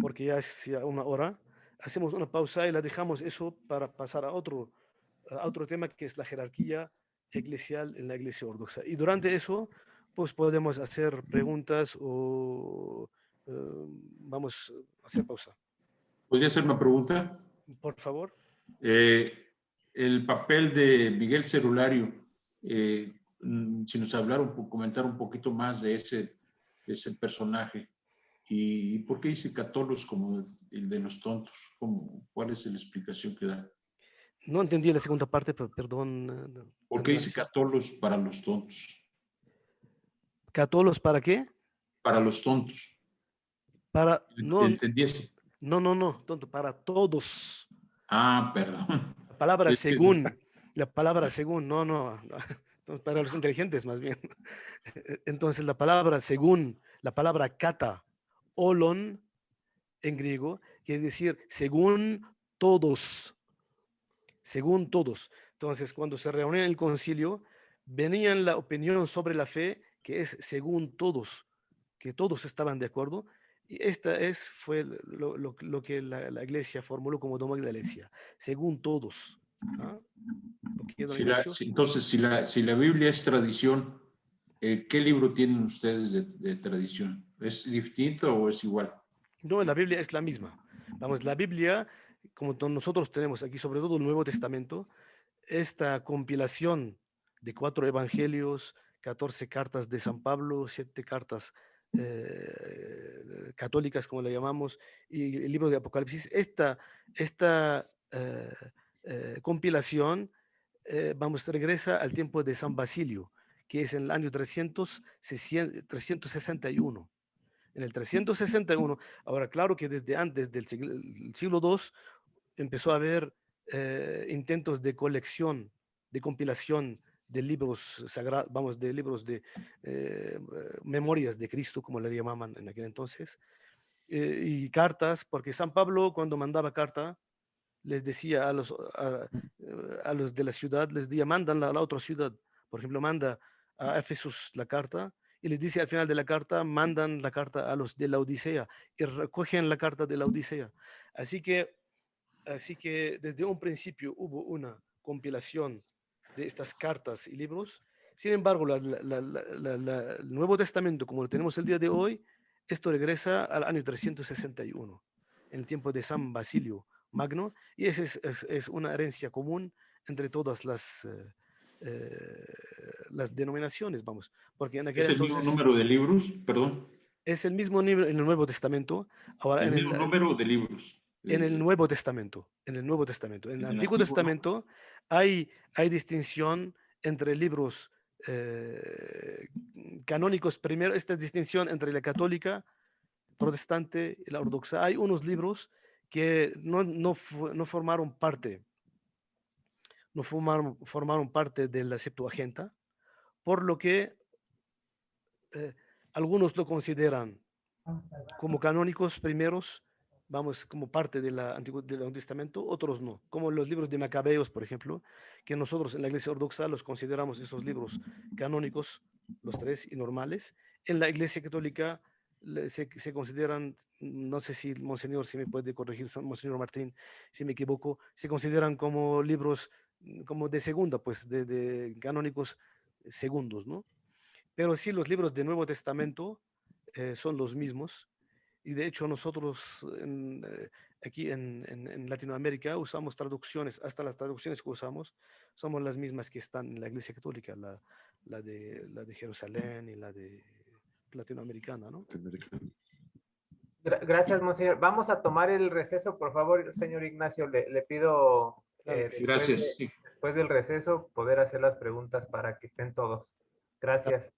porque ya es ya 1 hora, hacemos una pausa y la dejamos eso para pasar a otro tema, que es la jerarquía eclesial en la iglesia ortodoxa. Y durante eso, pues podemos hacer preguntas o vamos a hacer pausa. ¿Podría hacer una pregunta? Por favor. El papel de Miguel Cerulario, si nos hablara comentar un poquito más de ese personaje. ¿Y por qué dice Catolos como el de los tontos? ¿Cuál es la explicación que da? No entendí la segunda parte, pero perdón. ¿Por qué dice Catolos para los tontos? ¿Catolos para qué? Para los tontos. Para, no, ¿Entendiese? no, tonto, para todos. Ah, perdón. La palabra Es que- según, no. Para los inteligentes más bien. Entonces la palabra según, la palabra kata, olon en griego, quiere decir según todos. Según todos. Entonces, cuando se reunían en el concilio, venían la opinión sobre la fe, que es según todos, que todos estaban de acuerdo. Y fue lo que la iglesia formuló como dogma de la iglesia, según todos. ¿Ah? Entonces, si la Biblia es tradición, ¿qué libro tienen ustedes de tradición? ¿Es distinto o es igual? No, la Biblia es la misma. Vamos, la Biblia, como nosotros tenemos aquí, sobre todo el Nuevo Testamento, esta compilación de 4 evangelios, 14 cartas de San Pablo, 7 cartas católicas, como le llamamos, y el libro de Apocalipsis, esta compilación, regresa al tiempo de San Basilio, que es en el año 361. En el 361, ahora claro que desde antes del siglo II empezó a haber intentos de colección, de compilación de libros sagrados, vamos, de libros de memorias de Cristo, como le llamaban en aquel entonces, y cartas, porque San Pablo cuando mandaba carta, les decía a los de la ciudad, les decía, mandan a la otra ciudad. Por ejemplo, manda a Éfesos la carta y les dice al final de la carta, mandan la carta a los de la Odisea y recogen la carta de la Odisea. Así que, así que desde un principio hubo una compilación de estas cartas y libros. Sin embargo, el Nuevo Testamento, como lo tenemos el día de hoy, esto regresa al año 361, en el tiempo de San Basilio Magno, y esa es una herencia común entre todas las denominaciones, vamos, porque en aquel ¿Es el mismo entonces número de libros? Perdón. es el mismo nivel en el Nuevo Testamento, ahora El mismo número de libros. en el Nuevo Testamento, en el Nuevo Testamento. En el En el Antiguo antiguo, ¿no? Testamento hay distinción entre libros eh, canónicos. Primero, esta distinción entre la católica, protestante y la ortodoxa. Hay unos libros que no formaron parte, formaron parte de la Septuaginta, por lo que eh, algunos lo consideran como canónicos primeros, vamos, como parte de del Antiguo Testamento, otros no, como los libros de Macabeos, por ejemplo, que nosotros en la Iglesia Ortodoxa los consideramos esos libros canónicos, los tres, y normales. En la Iglesia Católica se consideran, no sé si Monseñor, si me puede corregir, Monseñor Martín, si me equivoco, se consideran como libros como de segunda, pues, de canónicos segundos, ¿no? Pero sí, los libros del Nuevo Testamento son los mismos. Y de hecho nosotros aquí en Latinoamérica usamos traducciones, hasta las traducciones que usamos somos las mismas que están en la Iglesia Católica, la de Jerusalén y la de latinoamericana, ¿no? Gracias, monseñor. Vamos a tomar el receso, por favor, señor Ignacio. Le pido Claro que sí. Gracias. Sí. después del receso poder hacer las preguntas para que estén todos. Gracias.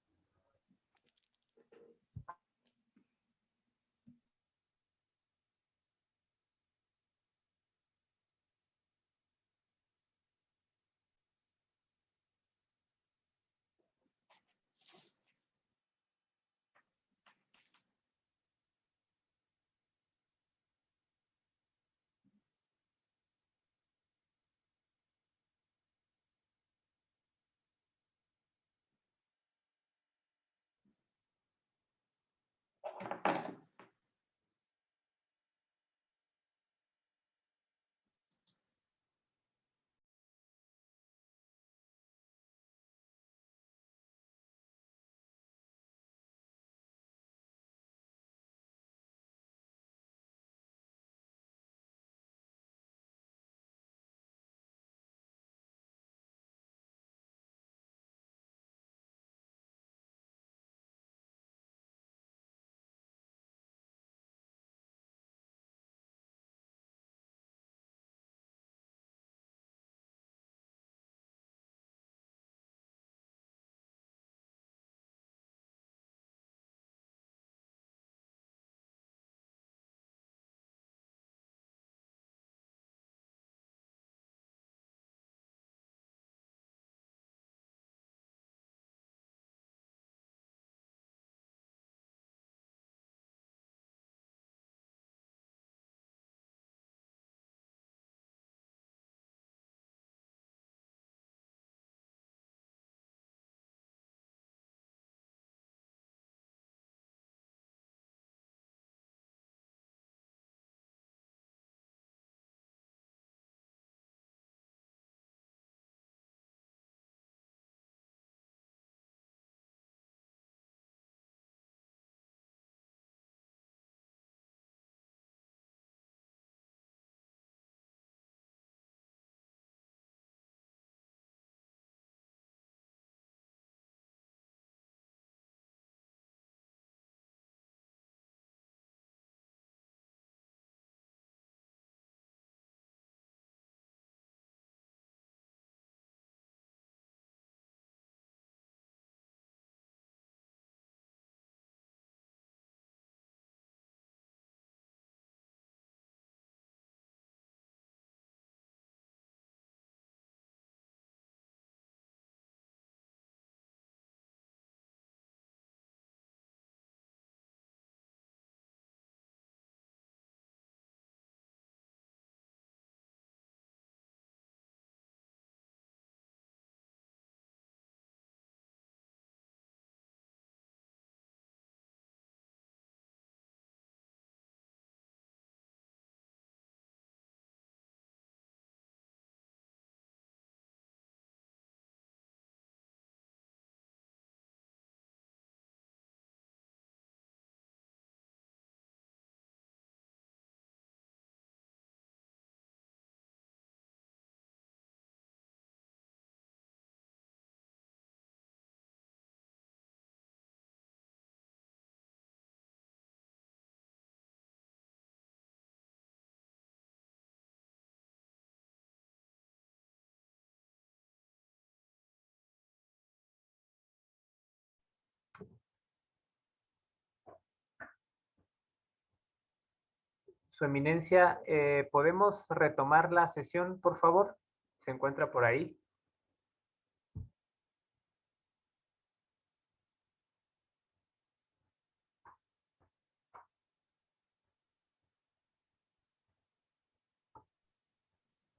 Su eminencia, ¿podemos retomar la sesión, por favor? ¿Se encuentra por ahí?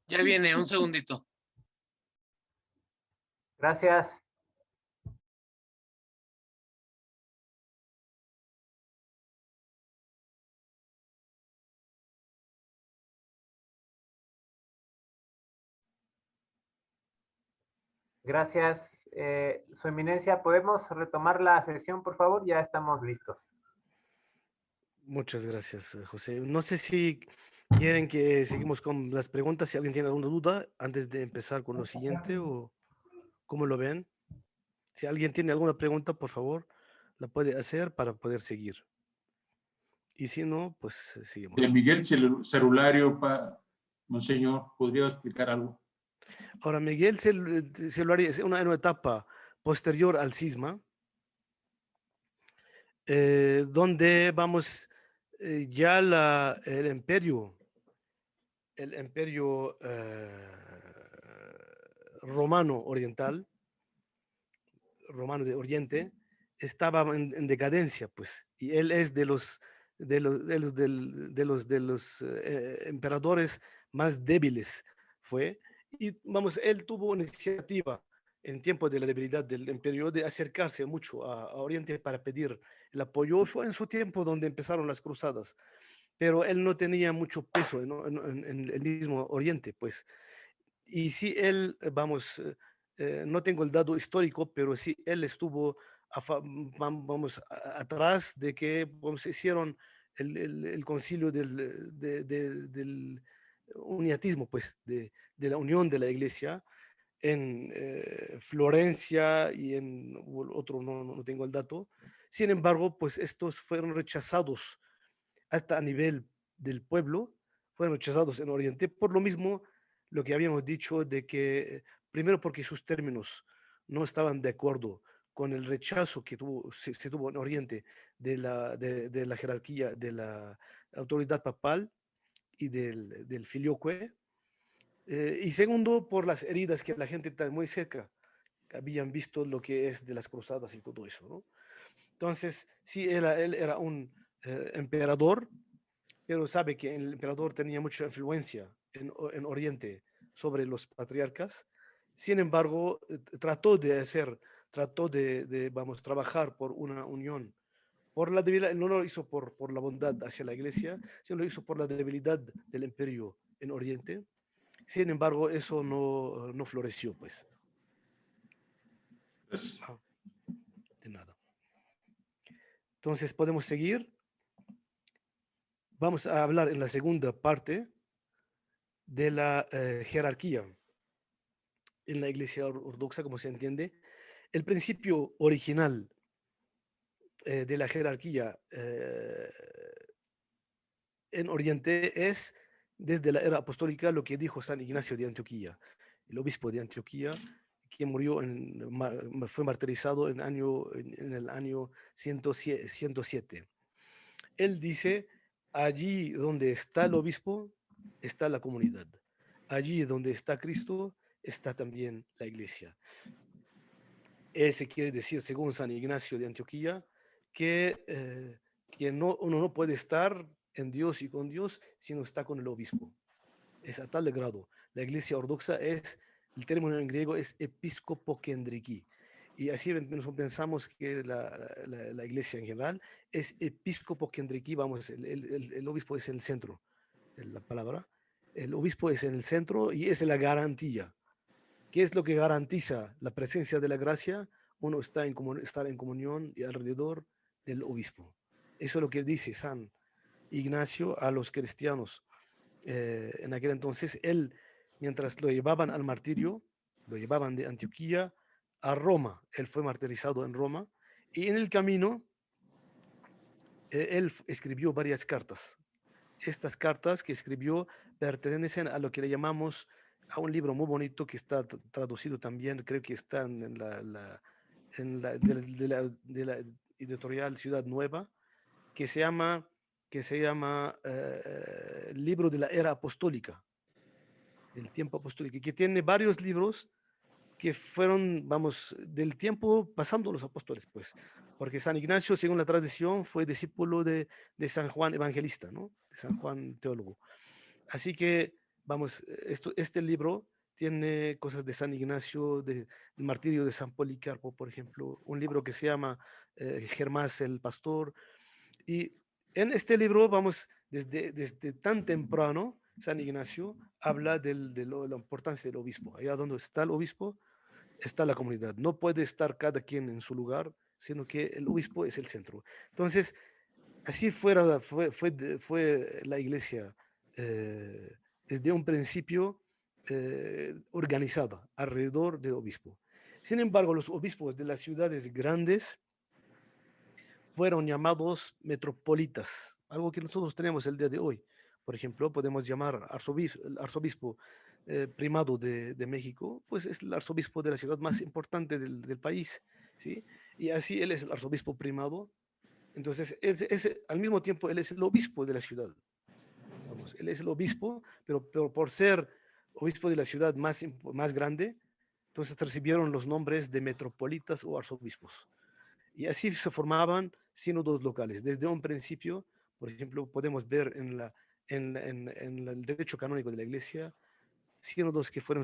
Ya viene, un segundito. Gracias. Gracias. Su eminencia, ¿podemos retomar la sesión, por favor? Ya estamos listos. Muchas gracias, José. No sé si quieren que seguimos con las preguntas, si alguien tiene alguna duda antes de empezar con lo siguiente o cómo lo ven. Si alguien tiene alguna pregunta, por favor, la puede hacer para poder seguir. Y si no, pues seguimos. Miguel Cerulario, monseñor, ¿podría explicar algo? Ahora, Miguel Celulario es una etapa posterior al cisma, donde vamos ya el imperio romano oriental, romano de Oriente, estaba en decadencia, pues, y él es de los emperadores más débiles, fue, y vamos, él tuvo una iniciativa en tiempo de la debilidad del imperio de acercarse mucho a Oriente para pedir el apoyo. Fue en su tiempo donde empezaron las cruzadas, pero él no tenía mucho peso en el mismo Oriente, pues. Y sí, él, vamos, no tengo el dato histórico, pero sí, él estuvo, atrás de que hicieron el concilio del uniatismo, pues, de la unión de la iglesia en Florencia y en otro, no tengo el dato. Sin embargo, pues estos fueron rechazados hasta a nivel del pueblo, fueron rechazados en Oriente, por lo mismo lo que habíamos dicho de que, primero porque sus términos no estaban de acuerdo con el rechazo que se tuvo en Oriente de la jerarquía, de la autoridad papal y del filioque, y segundo por las heridas que la gente está muy cerca habían visto lo que es de las cruzadas y todo eso, ¿no? Entonces, sí, él era un emperador, pero sabe que el emperador tenía mucha influencia en Oriente sobre los patriarcas. Sin embargo, trató vamos, trabajar por una unión. Por la debilidad, no lo hizo por la bondad hacia la iglesia, sino lo hizo por la debilidad del imperio en Oriente. Sin embargo, eso no floreció, pues. Pues, De nada. Entonces, podemos seguir. Vamos a hablar en la segunda parte de la jerarquía en la iglesia ortodoxa, como se entiende. El principio original de la jerarquía en Oriente es desde la era apostólica lo que dijo San Ignacio de Antioquía, el obispo de Antioquía, que murió, fue martirizado en el año 107. Él dice, allí donde está el obispo, está la comunidad. Allí donde está Cristo, está también la iglesia. Ese quiere decir, según San Ignacio de Antioquía, que uno no puede estar en Dios y con Dios si no está con el obispo. Es a tal grado. La iglesia ortodoxa el término en griego es episcopokendriki. Y así nosotros pensamos que la iglesia en general es episcopokendriki, vamos, el obispo es en el centro, la palabra. El obispo es en el centro y es la garantía. ¿Qué es lo que garantiza la presencia de la gracia? Uno estar en comunión y alrededor del obispo. Eso es lo que dice San Ignacio a los cristianos. En aquel entonces, él, mientras lo llevaban al martirio, lo llevaban de Antioquía a Roma. Él fue martirizado en Roma y en el camino él escribió varias cartas. Estas cartas que escribió pertenecen a lo que le llamamos a un libro muy bonito que está traducido también, creo que está en de la editorial Ciudad Nueva, que se llama que se llama el libro de la era apostólica, el tiempo apostólico, que tiene varios libros que fueron, vamos, del tiempo pasando los apóstoles, pues, porque San Ignacio, según la tradición, fue discípulo de San Juan Evangelista, ¿no? De San Juan Teólogo. Así que, vamos, este libro tiene cosas de San Ignacio, del martirio de San Policarpo, por ejemplo, un libro que se llama Germás el Pastor. Y en este libro, vamos, desde tan temprano, San Ignacio habla de la importancia del obispo. Allá donde está el obispo, está la comunidad. No puede estar cada quien en su lugar, sino que el obispo es el centro. Entonces, así fue la iglesia desde un principio organizada alrededor del obispo. Sin embargo, los obispos de las ciudades grandes fueron llamados metropolitas, algo que nosotros tenemos el día de hoy. Por ejemplo, podemos llamar el arzobispo primado de México, pues es el arzobispo de la ciudad más importante del país, ¿sí? Y así él es el arzobispo primado. Entonces, al mismo tiempo, él es el obispo de la ciudad. Vamos, él es el obispo, pero por ser obispo de la ciudad más grande, entonces recibieron los nombres de metropolitas o arzobispos. Y así se formaban sínodos locales. Desde un principio, por ejemplo, podemos ver en el derecho canónico de la Iglesia, sínodos que fueron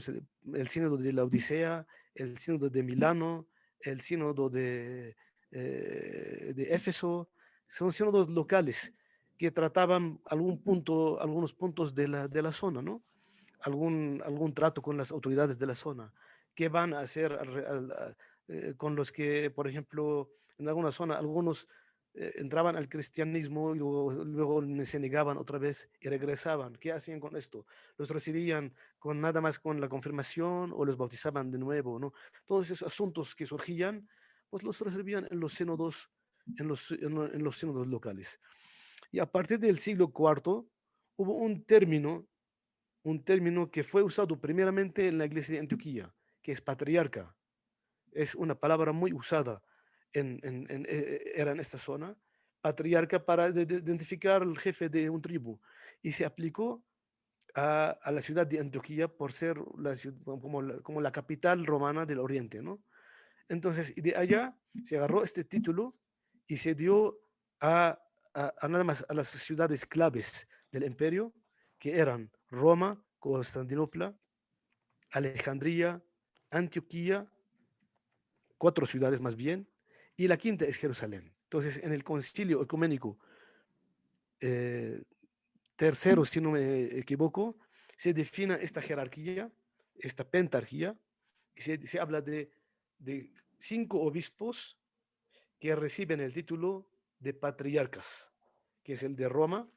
el sínodo de la Odisea, el sínodo de Milano, el sínodo de Éfeso. Son sínodos locales que trataban algunos puntos de la zona, ¿no? Algún trato con las autoridades de la zona. ¿Qué van a hacer con los que, por ejemplo, en alguna zona, algunos entraban al cristianismo y luego se negaban otra vez y regresaban? ¿Qué hacían con esto? ¿Los recibían con nada más con la confirmación o los bautizaban de nuevo, ¿no? Todos esos asuntos que surgían, pues los recibían en los sínodos, en los sínodos locales. Y a partir del siglo IV hubo un término que fue usado primeramente en la iglesia de Antioquía, que es patriarca. Es una palabra muy usada era en esta zona, patriarca para identificar al jefe de un tribu. Y se aplicó a la ciudad de Antioquía por ser como la capital romana del Oriente, ¿no? Entonces, de allá se agarró este título y se dio a nada más a las ciudades claves del imperio, que eran Roma, Constantinopla, Alejandría, Antioquía, 4 ciudades más bien, y la quinta es Jerusalén. Entonces, en el concilio ecuménico eh, tercero, si no me equivoco, se define esta jerarquía, esta pentarquía, y se habla de 5 obispos que reciben el título de patriarcas, que es el de Roma,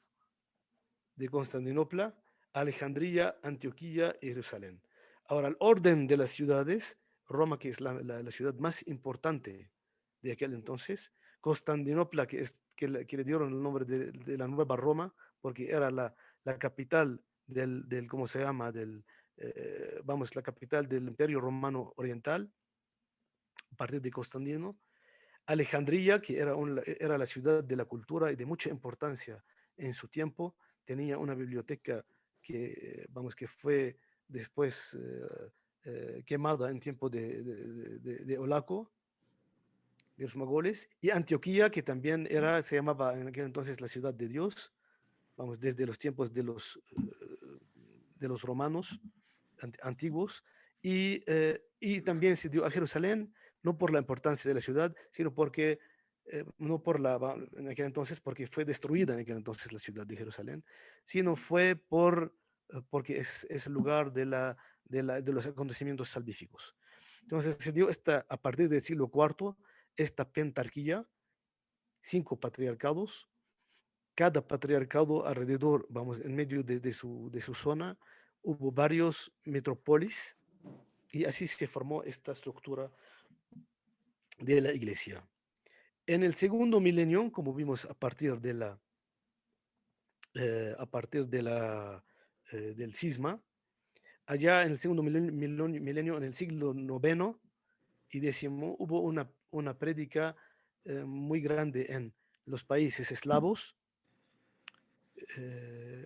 de Constantinopla, Alejandría, Antioquía y Jerusalén. Ahora, el orden de las ciudades, Roma, que es la ciudad más importante de aquel entonces, Constantinopla, que le dieron el nombre de la nueva Roma, porque era la capital ¿cómo se llama? Vamos, la capital del Imperio Romano Oriental, a partir de Constantino. Alejandría, que era la ciudad de la cultura y de mucha importancia en su tiempo, tenía una biblioteca vamos, que fue después quemada en tiempo de Olaco, de los mogoles, y Antioquía, que también se llamaba en aquel entonces la ciudad de Dios, vamos, desde los tiempos de los romanos antiguos, y también se dio a Jerusalén, no por la importancia de la ciudad, sino porque, no por en aquel entonces, porque fue destruida en aquel entonces la ciudad de Jerusalén, sino fue porque es el lugar de los acontecimientos salvíficos. Entonces se dio a partir del siglo IV, esta pentarquía, 5 patriarcados, cada patriarcado alrededor, vamos, en medio de su zona, hubo varios metrópolis, y así se formó esta estructura de la iglesia. En el segundo milenio, como vimos a partir del cisma, allá en el segundo milenio, en el siglo IX y X, hubo una prédica muy grande en los países eslavos,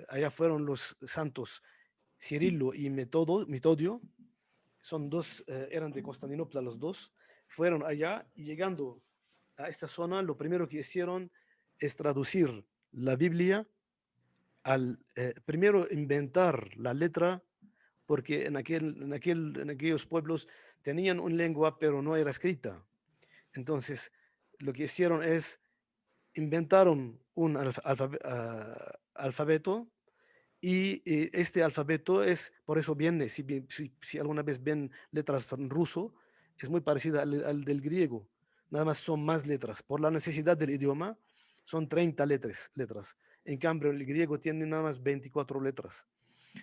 allá fueron los santos Cirilo y Metodio, son dos, eran de Constantinopla los dos, fueron allá y llegando a esta zona, lo primero que hicieron es traducir la Biblia, primero inventar la letra, porque en aquellos pueblos tenían una lengua, pero no era escrita. Entonces, lo que hicieron es inventaron un alfabeto y este alfabeto es, por eso viene, si alguna vez ven letras en ruso, es muy parecida al del griego, nada más son más letras. Por la necesidad del idioma, son 30 letras. En cambio, el griego tiene nada más 24 letras.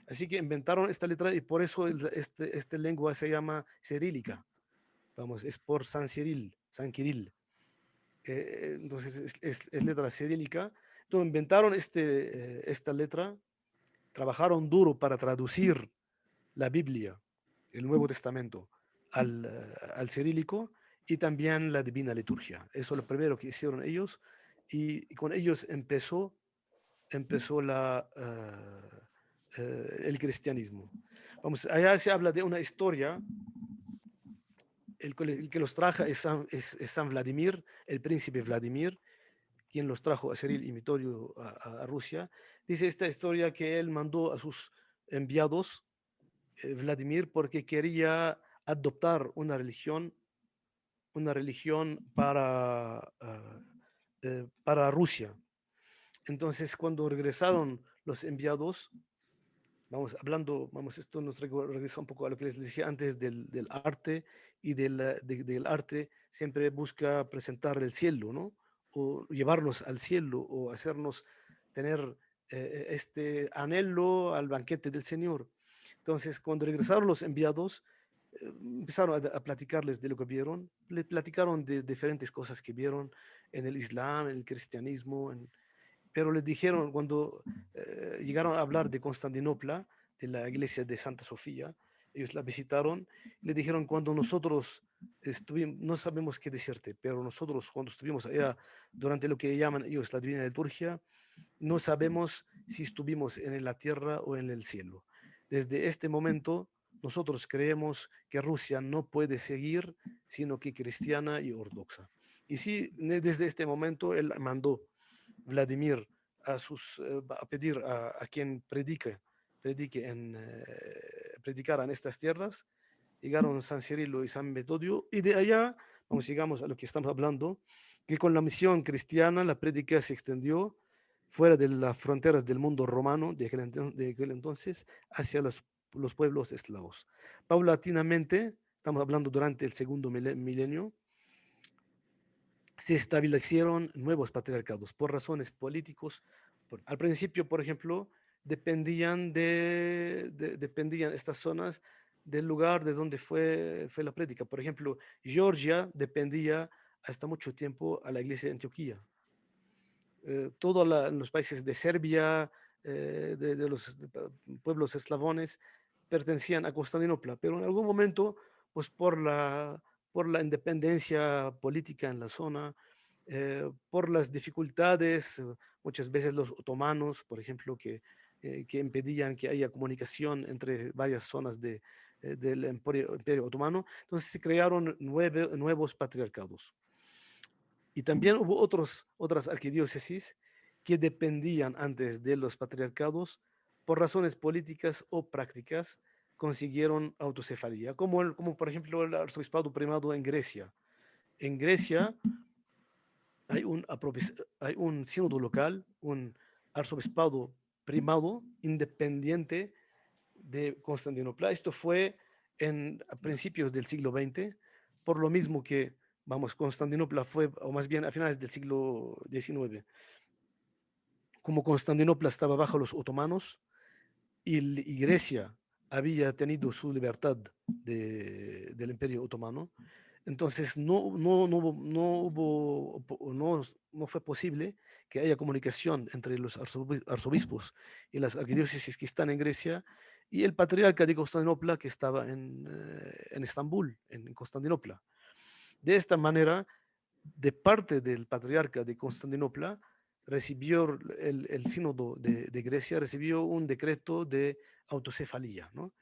Así que inventaron esta letra y por eso esta lengua se llama cirílica. Vamos, es por San Kirill. Entonces es letra cirílica. Entonces inventaron esta letra, trabajaron duro para traducir la Biblia, el Nuevo Testamento, al cirílico y también la Divina Liturgia. Eso es lo primero que hicieron ellos y con ellos empezó el cristianismo. Vamos, allá se habla de una historia. El que los trajo es San Vladimir, el príncipe Vladimir, quien los trajo a Cirilo y Metodio a Rusia. Dice esta historia que él mandó a sus enviados, Vladimir, porque quería adoptar una religión para Rusia. Entonces, cuando regresaron los enviados, esto nos regresa un poco a lo que les decía antes del arte, y del arte siempre busca presentar el cielo, ¿no? O llevarnos al cielo, o hacernos tener este anhelo al banquete del Señor. Entonces, cuando regresaron los enviados, empezaron a platicarles de lo que vieron, le platicaron de diferentes cosas que vieron en el Islam, en el cristianismo, pero les dijeron, cuando llegaron a hablar de Constantinopla, de la iglesia de Santa Sofía, ellos la visitaron, le dijeron, cuando nosotros estuvimos, no sabemos qué decirte, pero nosotros cuando estuvimos allá durante lo que llaman ellos la Divina Liturgia, no sabemos si estuvimos en la tierra o en el cielo. Desde este momento, nosotros creemos que Rusia no puede seguir, sino que cristiana y ortodoxa. Y sí, desde este momento él mandó Vladimir a pedir a quien predicaran estas tierras. Llegaron San Cirilo y San Metodio, y de allá, llegamos a lo que estamos hablando, que con la misión cristiana la prédica se extendió fuera de las fronteras del mundo romano de aquel entonces hacia los pueblos eslavos. Paulatinamente, estamos hablando durante el segundo milenio, se establecieron nuevos patriarcados por razones políticos. Al principio, por ejemplo, dependían estas zonas del lugar de donde fue la prédica. Por ejemplo, Georgia dependía hasta mucho tiempo a la iglesia de Antioquía. Todos los países de Serbia, de los pueblos eslavones, pertenecían a Constantinopla, pero en algún momento, pues por la independencia política en la zona, por las dificultades, muchas veces los otomanos, por ejemplo, que impedían que haya comunicación entre varias zonas del Imperio Otomano, entonces se crearon nuevos patriarcados. Y también hubo otras arquidiócesis que dependían antes de los patriarcados, por razones políticas o prácticas, consiguieron autocefalía, como por ejemplo el arzobispado primado en Grecia. En Grecia hay un sínodo local, un arzobispado primado independiente de Constantinopla. Esto fue a principios del siglo XX, por lo mismo que, Constantinopla fue, o más bien a finales del siglo XIX. Como Constantinopla estaba bajo los otomanos y Grecia había tenido su libertad del Imperio Otomano, entonces no fue posible que haya comunicación entre los arzobispos y las arquidiócesis que están en Grecia y el patriarca de Constantinopla, que estaba en Estambul, en Constantinopla. De esta manera, de parte del patriarca de Constantinopla, recibió el sínodo de Grecia, recibió un decreto de autocefalía, ¿no?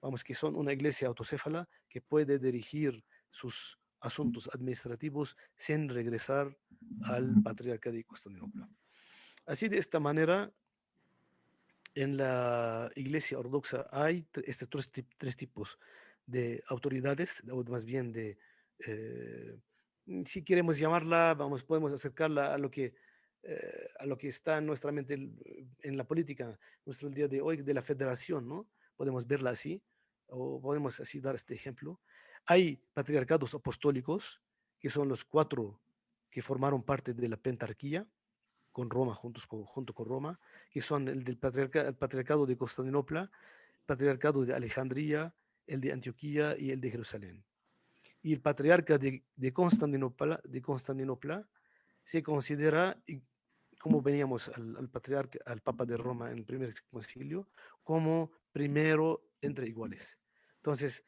Vamos, que son una iglesia autocéfala que puede dirigir sus asuntos administrativos sin regresar al patriarca de Constantinopla. Así, de esta manera, en la iglesia ortodoxa hay estos tres tipos de autoridades, o más bien de, si queremos llamarla, vamos, podemos acercarla a lo que está en nuestra mente en la política, nuestro día de hoy, de la federación, ¿no? Podemos verla así, o podemos así dar este ejemplo. Hay patriarcados apostólicos, que son los 4 que formaron parte de la pentarquía, con Roma, junto con Roma, que son el del el patriarcado de Constantinopla, el patriarcado de Alejandría, el de Antioquía y el de Jerusalén. Y el patriarca de Constantinopla se considera, como veníamos al patriarca, al papa de Roma en el primer concilio, como primero entre iguales. Entonces,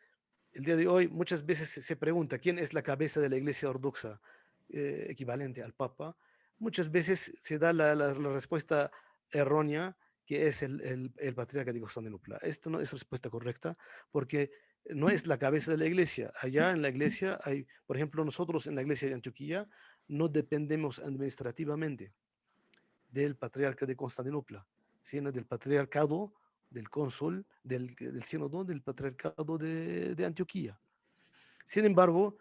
el día de hoy muchas veces se pregunta quién es la cabeza de la iglesia ortodoxa equivalente al papa. Muchas veces se da la respuesta errónea, que es el patriarca de Constantinopla. Esto no es respuesta correcta, porque no es la cabeza de la iglesia. Allá en la iglesia hay, por ejemplo, nosotros en la iglesia de Antioquía no dependemos administrativamente del patriarca de Constantinopla, sino del patriarcado, del cónsul, del sínodo, del patriarcado de Antioquía. Sin embargo,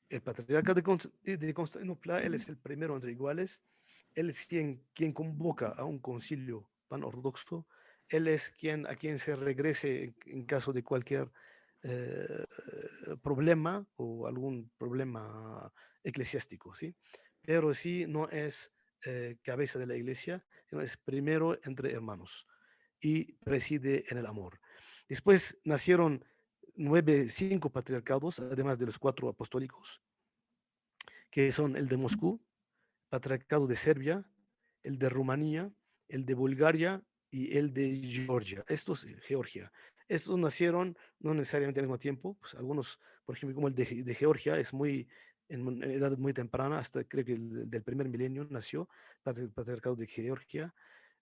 el patriarca de Constantinopla, él es el primero entre iguales, él es quien convoca a un concilio panortodoxo, él es a quien se regrese en caso de cualquier eh, problema o algún problema eclesiástico, ¿sí? Pero sí no es cabeza de la iglesia, sino es primero entre hermanos y preside en el amor. Después nacieron 5 patriarcados, además de los 4 apostólicos, que son el de Moscú, patriarcado de Serbia, el de Rumanía, el de Bulgaria y el de Georgia. Georgia. Estos nacieron no necesariamente al mismo tiempo, pues algunos, por ejemplo, como el de Georgia, es en edad muy temprana, hasta creo que del primer milenio nació el patriarcado de Georgia.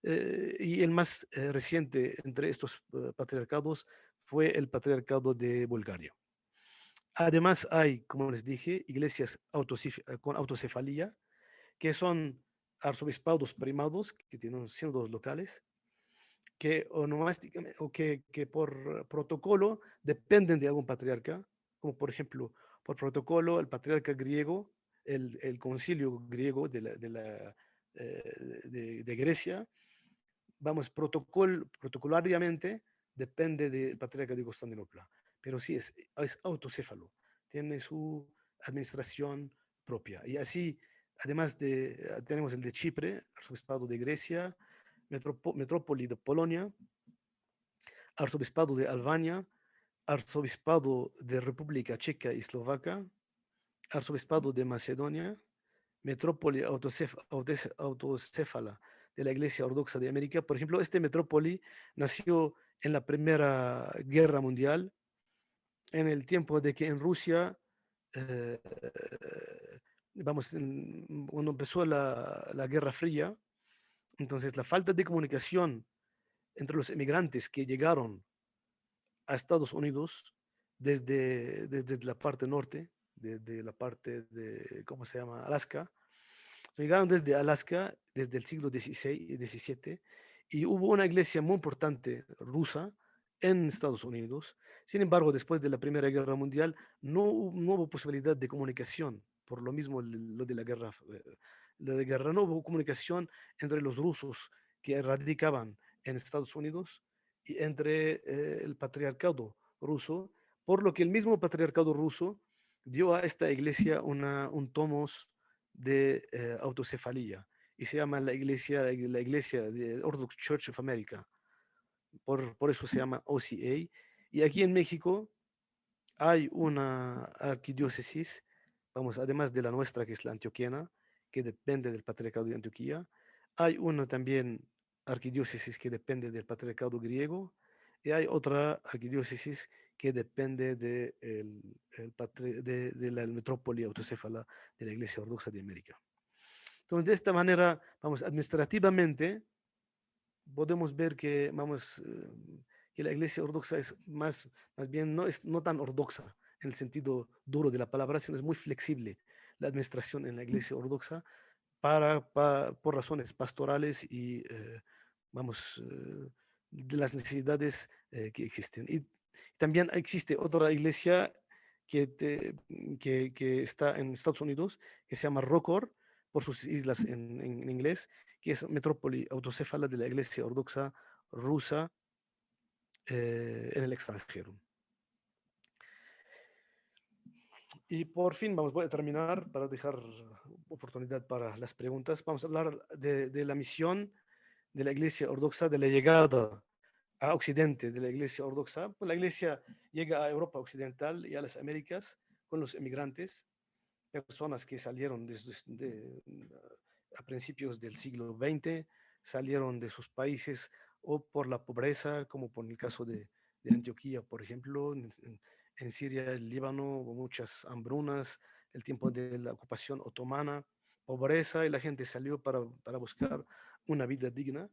Y el más reciente entre estos patriarcados fue el patriarcado de Bulgaria. Además hay, como les dije, iglesias con autocefalía, que son arzobispados primados, que tienen sínodos locales, que onomásticamente, o que por protocolo dependen de algún patriarca, como por ejemplo, por protocolo, el patriarca griego, el concilio griego de Grecia, vamos, protocolariamente depende del patriarca de Constantinopla, pero sí es autocéfalo, tiene su administración propia. Y así, además tenemos el de Chipre, arzobispado de Grecia, metrópoli de Polonia, arzobispado de Albania, arzobispado de República Checa y Eslovaca, arzobispado de Macedonia, metrópoli autocéfala de la Iglesia Ortodoxa de América. Por ejemplo, este metrópoli nació en la Primera Guerra Mundial, en el tiempo de que en Rusia, eh, cuando empezó la Guerra Fría, entonces la falta de comunicación entre los emigrantes que llegaron a Estados Unidos desde la parte norte, desde la parte de, ¿cómo se llama? Alaska. Llegaron desde Alaska, desde el siglo XVI y XVII, y hubo una iglesia muy importante rusa en Estados Unidos. Sin embargo, después de la Primera Guerra Mundial, no hubo posibilidad de comunicación, por lo mismo lo de la guerra. No hubo comunicación entre los rusos que radicaban en Estados Unidos y entre el patriarcado ruso, por lo que el mismo patriarcado ruso dio a esta iglesia un tomos de autocefalía y se llama la iglesia de Orthodox Church of America. Por eso se llama OCA. Y aquí en México hay una arquidiócesis, vamos, además de la nuestra, que es la antioquena, que depende del patriarcado de Antioquía. Hay una también arquidiócesis que depende del patriarcado griego y hay otra arquidiócesis que depende de la metrópoli autocéfala de la Iglesia Ortodoxa de América. Entonces, de esta manera, vamos, administrativamente, podemos ver que, vamos, que la iglesia ortodoxa es más bien, no es no tan ortodoxa en el sentido duro de la palabra, sino es muy flexible la administración en la iglesia ortodoxa por razones pastorales y, vamos, de las necesidades que existen. Y también existe otra iglesia que está en Estados Unidos, que se llama ROCOR, por sus islas en inglés, que es metrópoli autocéfala de la iglesia ortodoxa rusa en el extranjero. Y por fin, voy a terminar para dejar oportunidad para las preguntas. Vamos a hablar de la misión de la iglesia ortodoxa, de la llegada a Occidente de la iglesia ortodoxa. Pues la iglesia llega a Europa occidental y a las Américas con los emigrantes, personas que salieron a principios del siglo XX, salieron de sus países o por la pobreza, como por el caso de Antioquía, por ejemplo, en Siria, el Líbano, hubo muchas hambrunas, el tiempo de la ocupación otomana, pobreza, y la gente salió para buscar una vida digna.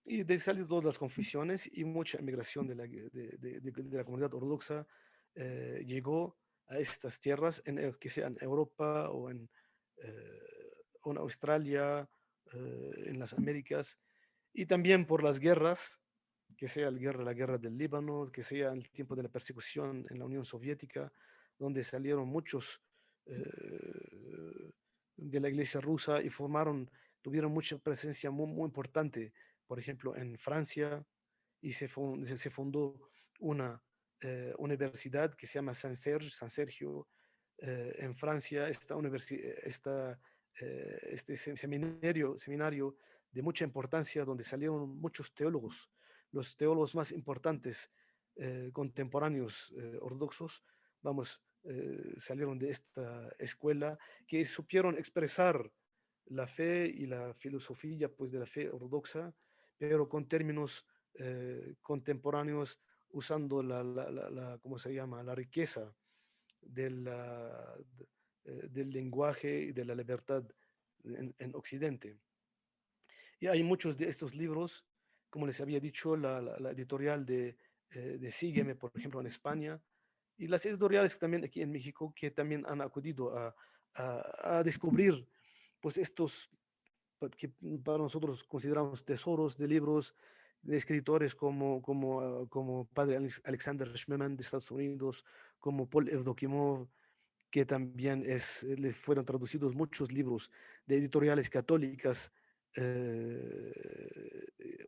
Y de salir todas las confesiones y mucha emigración de la comunidad ortodoxa llegó a estas tierras, que sea en Europa o en Australia, en las Américas, y también por las guerras, que sea la guerra del Líbano, que sea en el tiempo de la persecución en la Unión Soviética, donde salieron muchos de la iglesia rusa y tuvieron mucha presencia muy, muy importante, por ejemplo, en Francia, y se fundó una universidad que se llama San Sergio en Francia, este seminario de mucha importancia donde salieron muchos teólogos, los teólogos más importantes contemporáneos ortodoxos, salieron de esta escuela que supieron expresar la fe y la filosofía pues, de la fe ortodoxa, pero con términos contemporáneos, usando ¿cómo se llama? La riqueza del lenguaje y de la libertad en Occidente. Y hay muchos de estos libros, como les había dicho, la editorial de Sígueme, por ejemplo, en España, y las editoriales también aquí en México, que también han acudido a descubrir pues estos que para nosotros consideramos tesoros de libros de escritores como padre Alexander Schmemann de Estados Unidos, como Paul Evdokimov, que también le fueron traducidos muchos libros de editoriales católicas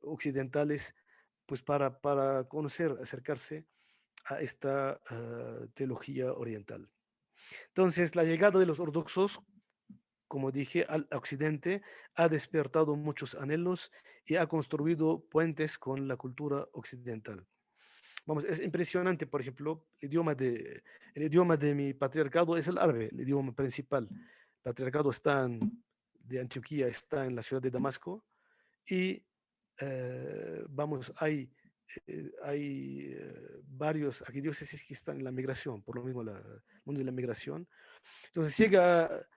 occidentales, pues para conocer, acercarse a esta teología oriental. Entonces, la llegada de los ortodoxos, como dije, al occidente ha despertado muchos anhelos y ha construido puentes con la cultura occidental. Vamos, es impresionante, por ejemplo, el idioma de mi patriarcado es el árabe, el idioma principal. El patriarcado de Antioquía está en la ciudad de Damasco y hay varios arquidiócesis que están en la migración, por lo mismo el mundo de la migración. Entonces llega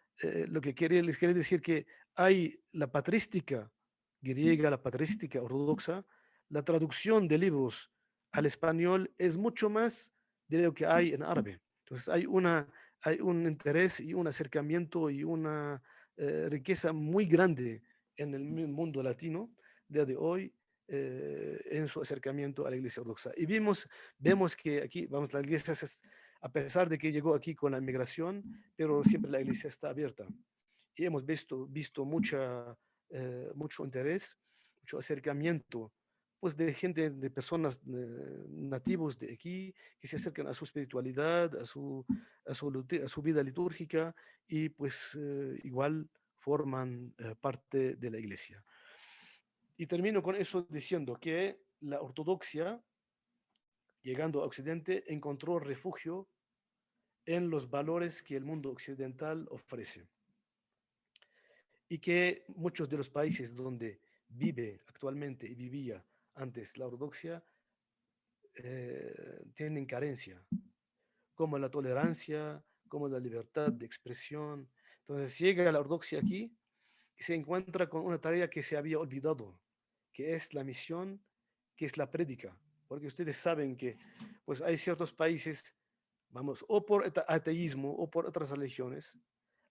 lo que les quería decir que hay la patrística griega, la patrística ortodoxa, la traducción de libros al español es mucho más de lo que hay en árabe. Entonces hay un interés y un acercamiento y una riqueza muy grande en el mundo latino día de hoy en su acercamiento a la iglesia ortodoxa. Y vemos que aquí, la iglesia a pesar de que llegó aquí con la inmigración, pero siempre la iglesia está abierta. Y hemos visto mucho interés, mucho acercamiento, pues de gente, de personas nativos de aquí, que se acercan a su espiritualidad, a su vida litúrgica y pues igual forman parte de la iglesia. Y termino con eso diciendo que la ortodoxia, llegando a Occidente, encontró refugio en los valores que el mundo occidental ofrece. Y que muchos de los países donde vive actualmente y vivía antes la ortodoxia tienen carencia, como la tolerancia, como la libertad de expresión. Entonces llega la ortodoxia aquí, se encuentra con una tarea que se había olvidado, que es la misión, que es la prédica. Porque ustedes saben que pues hay ciertos países, vamos, o por ateísmo o por otras religiones,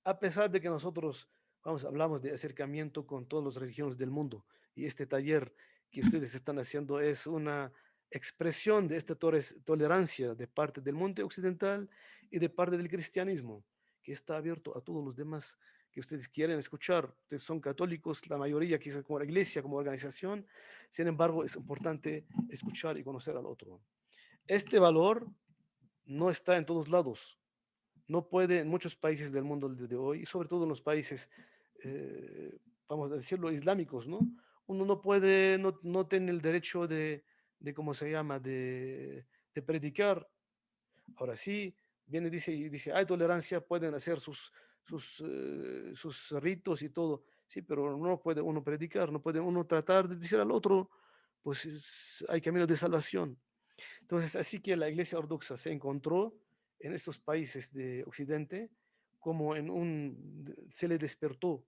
a pesar de que nosotros, vamos, hablamos de acercamiento con todas las religiones del mundo, y este taller que ustedes están haciendo es una expresión de esta tolerancia de parte del mundo occidental y de parte del cristianismo, que está abierto a todos los demás que ustedes quieren escuchar. Ustedes son católicos, la mayoría, quizás como la iglesia, como organización. Sin embargo, es importante escuchar y conocer al otro. Este valor no está en todos lados. No puede en muchos países del mundo de hoy, y sobre todo en los países, vamos a decirlo, islámicos, ¿no? Uno no puede, no tiene el derecho de ¿cómo se llama?, de predicar. Ahora sí, viene y dice, hay tolerancia, pueden hacer sus ritos y todo. Sí, pero no puede uno predicar, no puede uno tratar de decir al otro, pues hay camino de salvación. Entonces, así que la Iglesia Ortodoxa se encontró en estos países de Occidente como se le despertó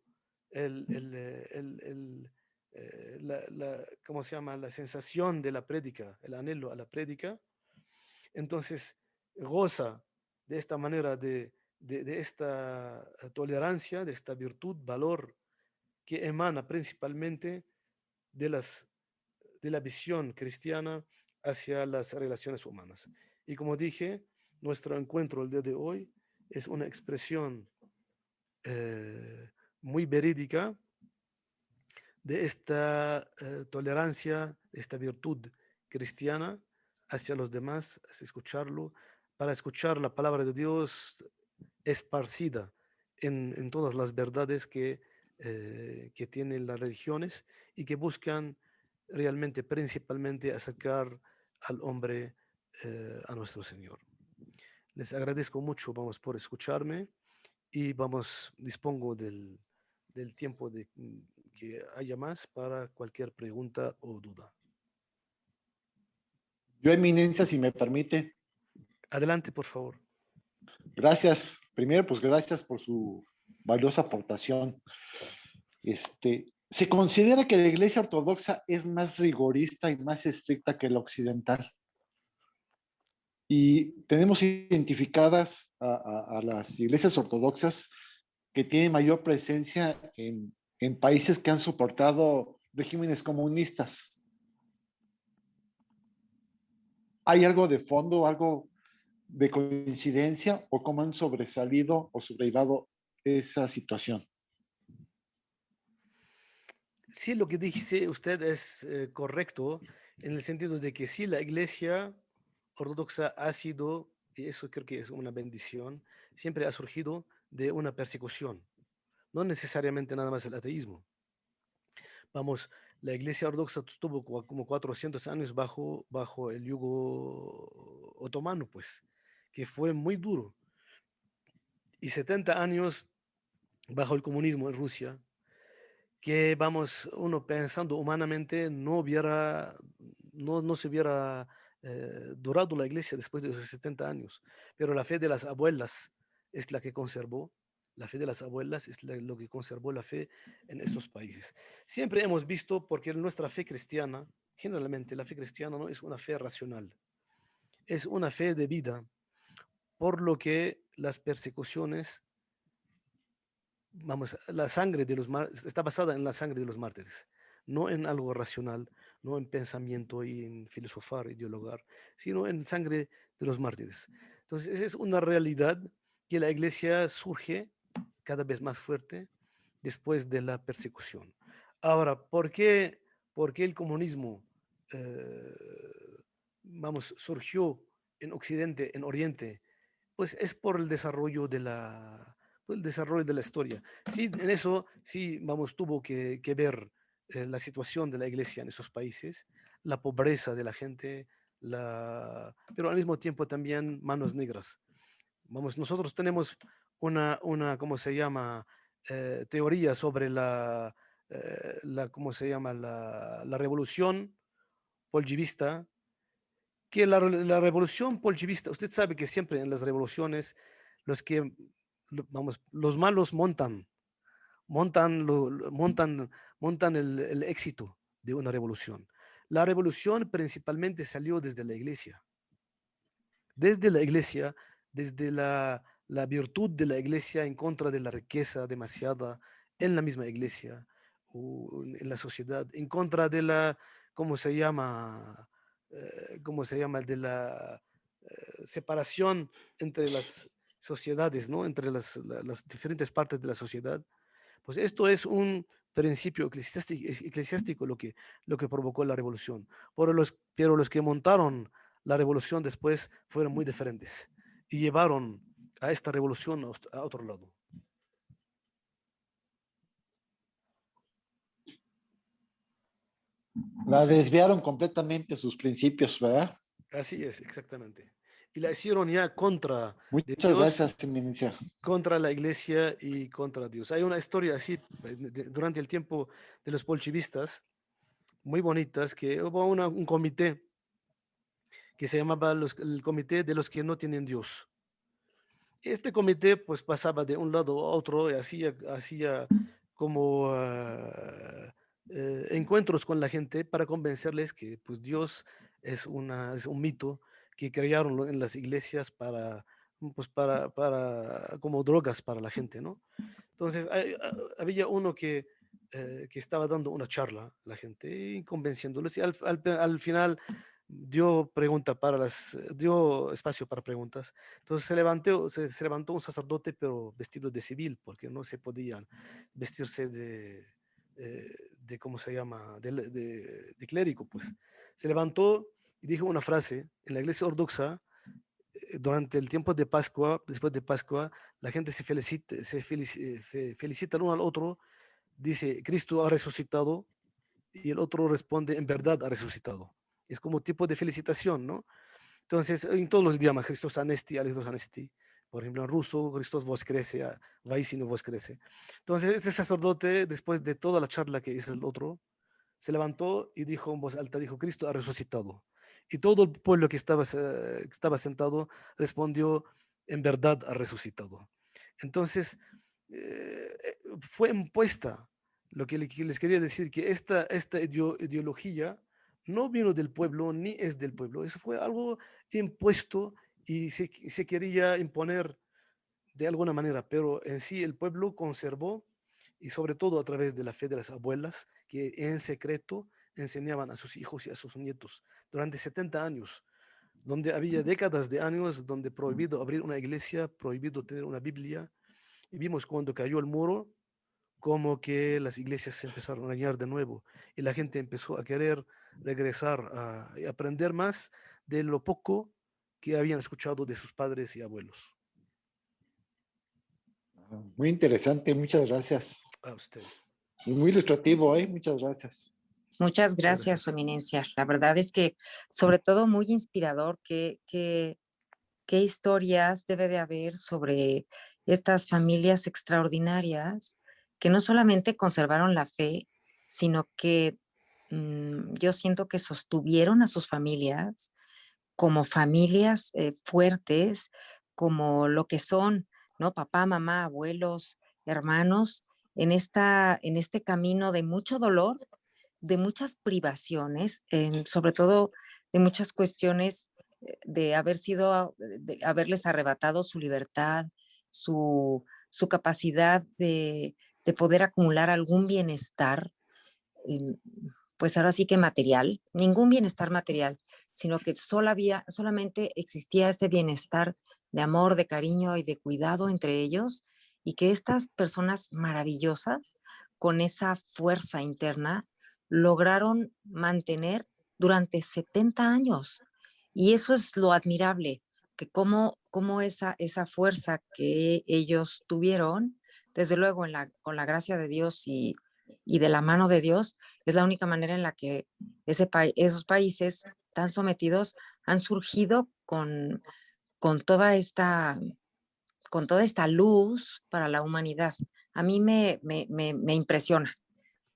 ¿cómo se llama?, la sensación de la prédica, el anhelo a la prédica. Entonces, goza de esta manera de esta tolerancia, de esta virtud, valor que emana principalmente de la visión cristiana hacia las relaciones humanas. Y como dije, nuestro encuentro el día de hoy es una expresión muy verídica de esta tolerancia, de esta virtud cristiana hacia los demás, hacia escucharlo, para escuchar la palabra de Dios esparcida en todas las verdades que tienen las religiones y que buscan realmente, principalmente, acercar al hombre a nuestro Señor. Les agradezco mucho, vamos, por escucharme y dispongo del tiempo que haya más para cualquier pregunta o duda. Yo, eminencia, si me permite. Adelante, por favor. Gracias. Primero, pues gracias por su valiosa aportación. Se considera que la Iglesia Ortodoxa es más rigorista y más estricta que la occidental. Y tenemos identificadas a las iglesias ortodoxas que tienen mayor presencia en países que han soportado regímenes comunistas. ¿Hay algo de fondo, algo de coincidencia o cómo han sobresalido o sobrellevado esa situación? Sí, lo que dice usted es correcto en el sentido de que sí, la Iglesia Ortodoxa ha sido, y eso creo que es una bendición, siempre ha surgido de una persecución, no necesariamente nada más el ateísmo. Vamos, la Iglesia Ortodoxa estuvo como 400 años bajo el yugo otomano, pues, que fue muy duro, y 70 años bajo el comunismo en Rusia, que vamos, uno pensando humanamente no se hubiera durado la iglesia después de esos 70 años, pero la fe de las abuelas es la que conservó, la fe de las abuelas es lo que conservó la fe en estos países. Siempre hemos visto, porque nuestra fe cristiana, generalmente la fe cristiana no es una fe racional, es una fe de vida, por lo que las persecuciones, vamos, la sangre de está basada en la sangre de los mártires, no en algo racional, no en pensamiento y en filosofar y dialogar, sino en sangre de los mártires. Entonces, esa es una realidad que la iglesia surge cada vez más fuerte después de la persecución. Ahora, ¿por qué el comunismo, surgió en Occidente, en Oriente? Pues es por el desarrollo de la historia. Sí, en eso sí, tuvo que ver la situación de la iglesia en esos países, la pobreza de la gente, pero al mismo tiempo también manos negras. Nosotros tenemos una ¿cómo se llama?, teoría sobre ¿cómo se llama?, la revolución bolchevista, que la revolución bolchevista, usted sabe que siempre en las revoluciones los malos montan, montan el éxito de una revolución. La revolución principalmente salió desde la iglesia. Desde la iglesia, desde la virtud de la iglesia en contra de la riqueza demasiada en la misma iglesia o en la sociedad, en contra de la, ¿cómo se llama? ¿Cómo se llama? De la separación entre las sociedades, ¿no? Entre las diferentes partes de la sociedad. Pues esto es un principio eclesiástico lo que provocó la revolución. Pero los que montaron la revolución después fueron muy diferentes y llevaron a esta revolución a otro lado. La No sé si- desviaron completamente sus principios, ¿verdad? Así es, exactamente. Y la hicieron ya contra de Muchas Dios, gracias, Eminencia. contra la iglesia y contra Dios. Hay una historia así durante el tiempo de los bolchevistas, muy bonitas, que hubo un comité que se llamaba el Comité de los que no tienen Dios. Este comité pues pasaba de un lado a otro y hacía como encuentros con la gente para convencerles que pues Dios es un mito que crearon en las iglesias pues para como drogas para la gente, ¿no? Entonces había uno que estaba dando una charla a la gente y convenciéndoles y al final dio espacio para preguntas. Entonces se levantó un sacerdote, pero vestido de civil, porque no se podían vestirse ¿cómo se llama? De clérigo, pues. Se levantó y dijo una frase en la iglesia ortodoxa. Durante el tiempo de Pascua, después de Pascua, la gente felicita el uno al otro, dice, Cristo ha resucitado, y el otro responde, en verdad ha resucitado. Es como tipo de felicitación, ¿no? Entonces, en todos los idiomas, Christos anesti, Alexos anesti. Por ejemplo, en ruso, Christos vos crece, vaisino vos crece. Entonces, este sacerdote, después de toda la charla que hizo el otro, se levantó y dijo en voz alta, dijo, Cristo ha resucitado. Y todo el pueblo que estaba sentado respondió, en verdad ha resucitado. Entonces, fue impuesta. Lo que les quería decir, que esta ideología no vino del pueblo ni es del pueblo. Eso fue algo impuesto y se quería imponer de alguna manera, pero en sí el pueblo conservó, y sobre todo a través de la fe de las abuelas, que en secreto enseñaban a sus hijos y a sus nietos durante 70 años, donde había décadas de años donde prohibido abrir una iglesia, prohibido tener una Biblia, y vimos cuando cayó el muro, como que las iglesias se empezaron a llenar de nuevo y la gente empezó a querer regresar y aprender más de lo poco que habían escuchado de sus padres y abuelos. Muy interesante, muchas gracias. A usted. Y muy ilustrativo, ¿eh? Muchas gracias. Muchas gracias, Gracias. Su Eminencia. La verdad es que, sobre todo, muy inspirador qué historias debe de haber sobre estas familias extraordinarias que no solamente conservaron la fe, sino que yo siento que sostuvieron a sus familias como familias fuertes, como lo que son, ¿no? Papá, mamá, abuelos, hermanos, en este camino de mucho dolor, de muchas privaciones, sobre todo de muchas cuestiones de de haberles arrebatado su libertad, su capacidad de poder acumular algún bienestar, eh, pues ahora sí que material, ningún bienestar material, sino que solamente existía ese bienestar de amor, de cariño y de cuidado entre ellos, y que estas personas maravillosas, con esa fuerza interna, lograron mantener durante 70 años. Y eso es lo admirable, que cómo esa fuerza que ellos tuvieron, desde luego con la gracia de Dios y de la mano de Dios, es la única manera en la que esos países tan sometidos han surgido con toda con toda esta luz para la humanidad. A mí me impresiona.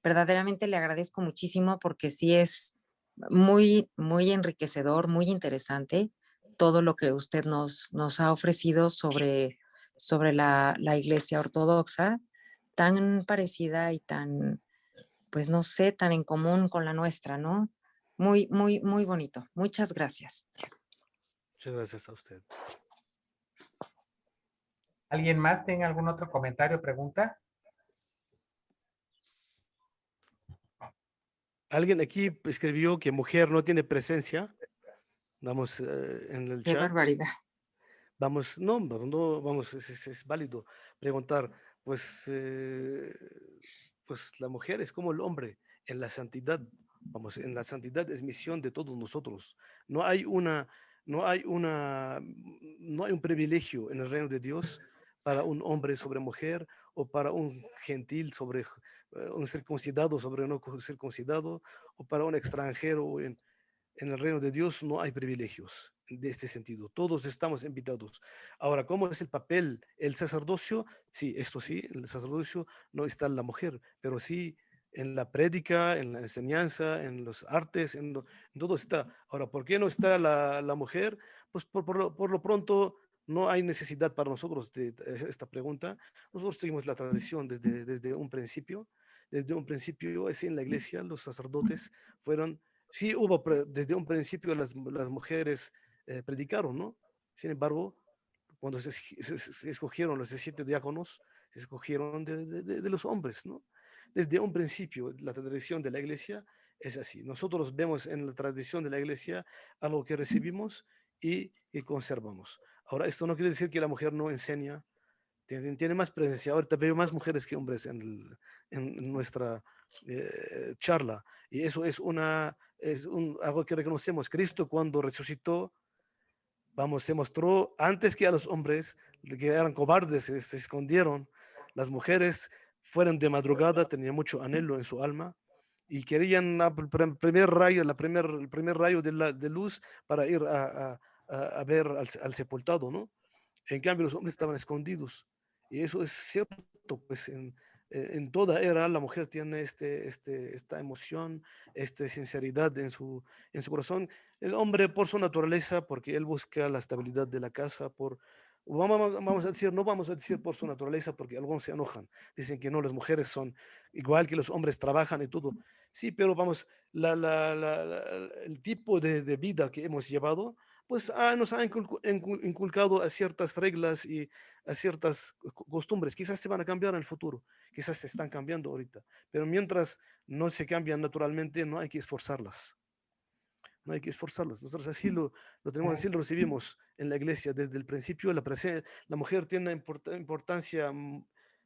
Verdaderamente le agradezco muchísimo porque sí es muy enriquecedor, muy interesante todo lo que usted nos ha ofrecido sobre la Iglesia Ortodoxa. tan parecida y tan, pues no sé, tan en común con la nuestra, ¿no? Muy, muy, muy bonito. Muchas gracias. Muchas gracias a usted. ¿Alguien más tenga algún otro comentario o pregunta? Alguien aquí escribió que mujer no tiene presencia. Vamos en el Qué chat. barbaridad. Vamos, no, vamos, es válido preguntar, pues, pues la mujer es como el hombre en la santidad. Vamos, en la santidad es misión de todos nosotros. No hay una, no hay una, no hay un privilegio en el reino de Dios para un hombre sobre mujer o para un gentil sobre un circuncidado sobre un no circuncidado o para un extranjero en el reino de Dios no hay privilegios de este sentido. Todos estamos invitados. Ahora, ¿cómo es el papel? El sacerdocio, sí, esto sí, en el sacerdocio no está la mujer, pero sí en la prédica, en la enseñanza, en los artes, en todo está. Ahora, ¿por qué no está la mujer? Pues por lo pronto no hay necesidad para nosotros de esta pregunta. Nosotros seguimos la tradición desde un principio. Desde un principio, es en la iglesia, los sacerdotes fueron. Sí, hubo desde un principio las mujeres predicaron, ¿no? Sin embargo, cuando se escogieron los 17 diáconos, se escogieron de los hombres, ¿no? Desde un principio, la tradición de la iglesia es así. Nosotros vemos en la tradición de la iglesia algo que recibimos y que conservamos. Ahora, esto no quiere decir que la mujer no enseña, tiene más presencia. Ahorita veo más mujeres que hombres en nuestra charla. Y eso es algo que reconocemos. Cristo cuando resucitó, vamos, se mostró antes que a los hombres, que eran cobardes, se escondieron. Las mujeres fueron de madrugada, tenían mucho anhelo en su alma y querían el primer rayo, el primer rayo de luz para ir a ver al sepultado, ¿no? En cambio, los hombres estaban escondidos. Y eso es cierto, pues en toda era la mujer tiene esta emoción, esta sinceridad en su corazón. El hombre por su naturaleza, porque él busca la estabilidad de la casa, vamos a decir, no vamos a decir por su naturaleza, porque algunos se enojan. Dicen que no, las mujeres son igual que los hombres, trabajan y todo. Sí, pero vamos, el tipo de vida que hemos llevado pues nos ha inculcado a ciertas reglas y a ciertas costumbres. Quizás se van a cambiar en el futuro, quizás se están cambiando ahorita, pero mientras no se cambian naturalmente, no hay que esforzarlas. No hay que esforzarlas. Nosotros así lo tenemos, así lo recibimos en la iglesia desde el principio. La mujer tiene una importancia,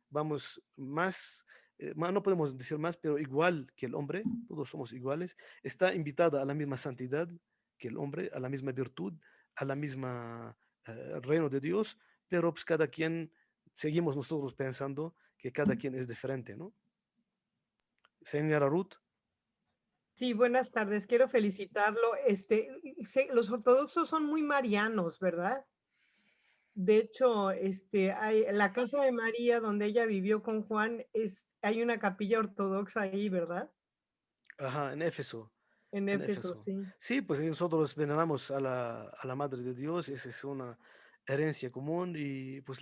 vamos, más, no podemos decir más, pero igual que el hombre, todos somos iguales. Está invitada a la misma santidad que el hombre, a la misma virtud, a la misma reino de Dios, pero pues cada quien, seguimos nosotros pensando que cada quien es diferente, ¿no? Señora Ruth. Sí, buenas tardes. Quiero felicitarlo. Los ortodoxos son muy marianos, ¿verdad? De hecho, la casa de María, donde ella vivió con Juan, hay una capilla ortodoxa ahí, ¿verdad? Ajá, en Éfeso. En En Éfeso, Éfeso. sí. Sí, pues nosotros veneramos a la Madre de Dios, esa es una herencia común y pues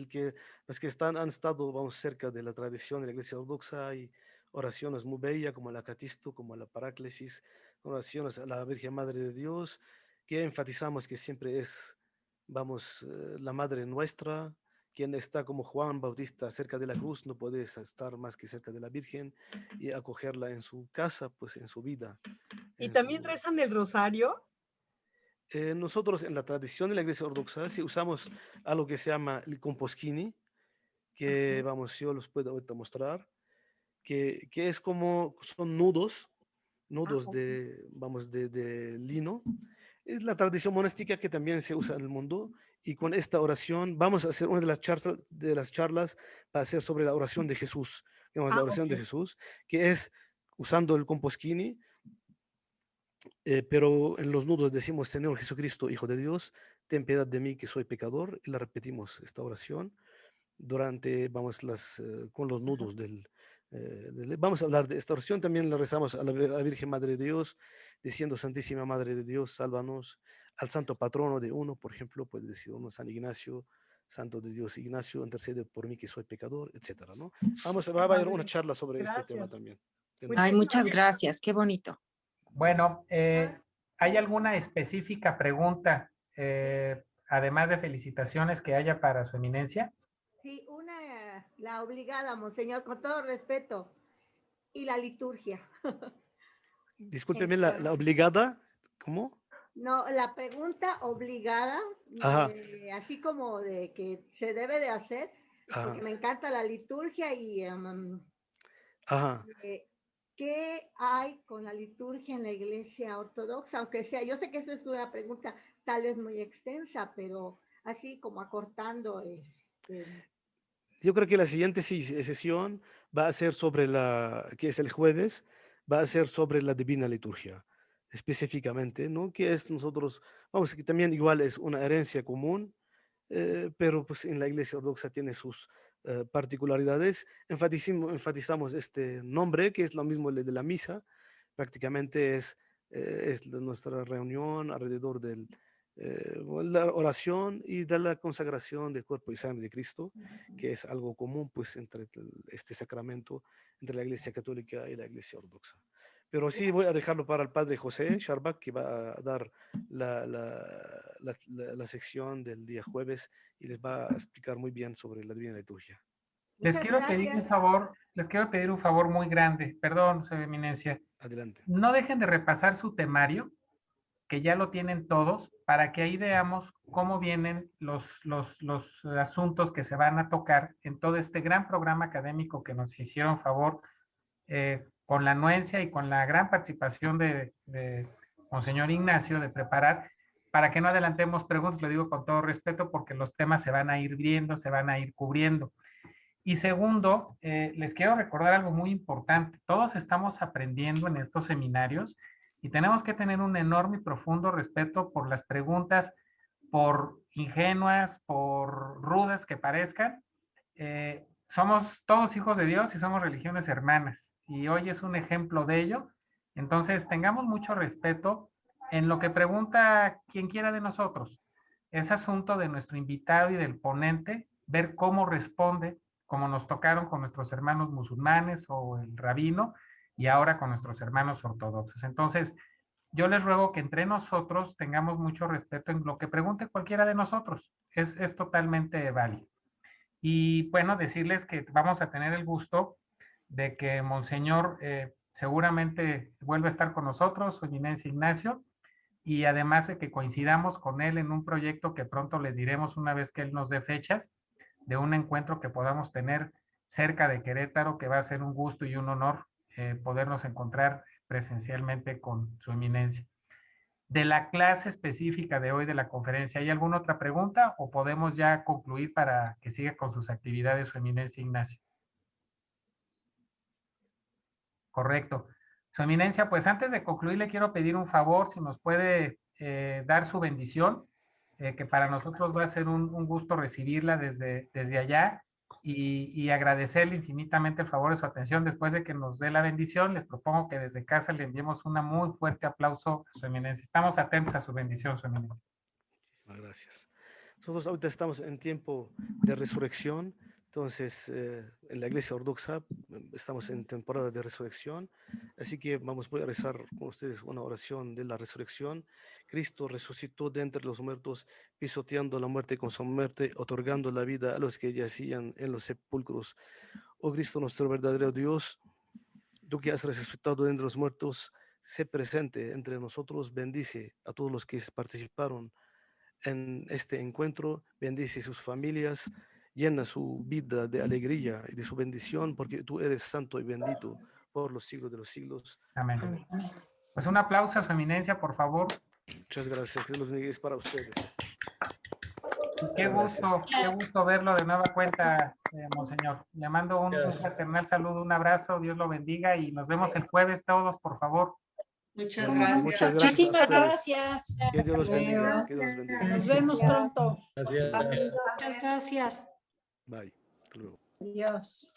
los que han estado, vamos, cerca de la tradición de la Iglesia Ortodoxa hay oraciones muy bellas como el Acatisto, como la Paráclesis, oraciones a la Virgen Madre de Dios, que enfatizamos que siempre es, vamos, la Madre nuestra, quien está como Juan Bautista cerca de la cruz, no puede estar más que cerca de la Virgen y acogerla en su casa, pues en su vida. ¿Y también rezan el rosario? Nosotros en la tradición de la Iglesia Ortodoxa sí usamos algo que se llama el composquini, que vamos, yo los puedo ahorita mostrar, que es como, son nudos vamos, de lino. Es la tradición monástica que también se usa en el mundo y con esta oración vamos a hacer una de las charlas para hacer sobre la oración de Jesús, digamos, la oración de Jesús, que es usando el composquini. Pero en los nudos decimos, Señor Jesucristo, Hijo de Dios, ten piedad de mí que soy pecador. Y la repetimos esta oración vamos, con los nudos vamos a hablar de esta oración. También la rezamos a la Virgen Madre de Dios, diciendo, Santísima Madre de Dios, sálvanos. Al santo patrono de uno, por ejemplo, puede decir uno, San Ignacio, santo de Dios Ignacio, intercede por mí que soy pecador, etcétera, ¿no? Va a haber una charla sobre este tema Gracias. también. Ay, muchas gracias, qué bonito. Bueno, ¿hay alguna específica pregunta, además de felicitaciones, que haya para su eminencia? Sí, la obligada, monseñor, con todo respeto, y la liturgia. Discúlpeme, la obligada, ¿cómo? No, la pregunta obligada, Ajá. así como de que se debe de hacer, Ajá. porque me encanta la liturgia y Ajá. ¿qué hay con la liturgia en la iglesia ortodoxa? Aunque sea, yo sé que esa es una pregunta tal vez muy extensa, pero así como acortando. Yo creo que la siguiente sesión va a ser sobre que es el jueves, va a ser sobre la Divina Liturgia, específicamente, ¿no? Que es nosotros, vamos, que también igual es una herencia común, pero pues en la Iglesia Ortodoxa tiene sus particularidades. Enfatizamos este nombre, que es lo mismo de la misa, prácticamente es nuestra reunión alrededor de la oración y de la consagración del cuerpo y sangre de Cristo, que es algo común pues entre este sacramento, entre la Iglesia Católica y la Iglesia Ortodoxa. Pero sí voy a dejarlo para el padre José Sharbak, que va a dar la sección del día jueves y les va a explicar muy bien sobre la Divina Liturgia. Les quiero pedir un favor muy grande. Perdón, su eminencia. Adelante. No dejen de repasar su temario, que ya lo tienen todos, para que ahí veamos cómo vienen los asuntos que se van a tocar en todo este gran programa académico que nos hicieron favor, con la anuencia y con la gran participación de Monseñor Ignacio, de preparar, para que no adelantemos preguntas, lo digo con todo respeto, porque los temas se van a ir viendo, se van a ir cubriendo. Y segundo, les quiero recordar algo muy importante. Todos estamos aprendiendo en estos seminarios y tenemos que tener un enorme y profundo respeto por las preguntas, por ingenuas, por rudas que parezcan. Somos todos hijos de Dios y somos religiones hermanas. Y hoy es un ejemplo de ello. Entonces, tengamos mucho respeto en lo que pregunta quien quiera de nosotros. Es asunto de nuestro invitado y del ponente ver cómo responde, como nos tocaron con nuestros hermanos musulmanes o el rabino, y ahora con nuestros hermanos ortodoxos. Entonces, yo les ruego que entre nosotros tengamos mucho respeto en lo que pregunte cualquiera de nosotros. Es totalmente válido. Y bueno, decirles que vamos a tener el gusto de que Monseñor seguramente vuelva a estar con nosotros, su eminencia Ignacio, y además de que coincidamos con él en un proyecto que pronto les diremos una vez que él nos dé fechas, de un encuentro que podamos tener cerca de Querétaro, que va a ser un gusto y un honor podernos encontrar presencialmente con su eminencia. De la clase específica de hoy de la conferencia, ¿hay alguna otra pregunta o podemos ya concluir para que siga con sus actividades su eminencia Ignacio? Correcto. Su eminencia, pues antes de concluir le quiero pedir un favor, si nos puede dar su bendición, que para nosotros va a ser un gusto recibirla desde allá y agradecerle infinitamente el favor de su atención. Después de que nos dé la bendición, les propongo que desde casa le enviemos un muy fuerte aplauso a su eminencia. Estamos atentos a su bendición, su eminencia. Muchas gracias. Nosotros ahorita estamos en tiempo de resurrección. Entonces, en la Iglesia Ortodoxa estamos en temporada de resurrección, así que voy a rezar con ustedes una oración de la resurrección. Cristo resucitó de entre los muertos, pisoteando la muerte con su muerte, otorgando la vida a los que yacían en los sepulcros. Oh Cristo, nuestro verdadero Dios, tú que has resucitado de entre los muertos, sé presente entre nosotros, bendice a todos los que participaron en este encuentro, bendice sus familias, llena su vida de alegría y de su bendición, porque tú eres santo y bendito por los siglos de los siglos. Amén. Pues un aplauso a su eminencia, por favor. Muchas gracias, que los bendiga para ustedes. Qué gusto verlo de nueva cuenta, Monseñor. Le mando un fraternal saludo, un abrazo, Dios lo bendiga y nos vemos el jueves todos, por favor. Muchas gracias. Muchísimas gracias. Que Dios los bendiga. Que Dios los bendiga. Nos vemos pronto. Gracias. Muchas gracias. Bye. Hasta luego. Adiós.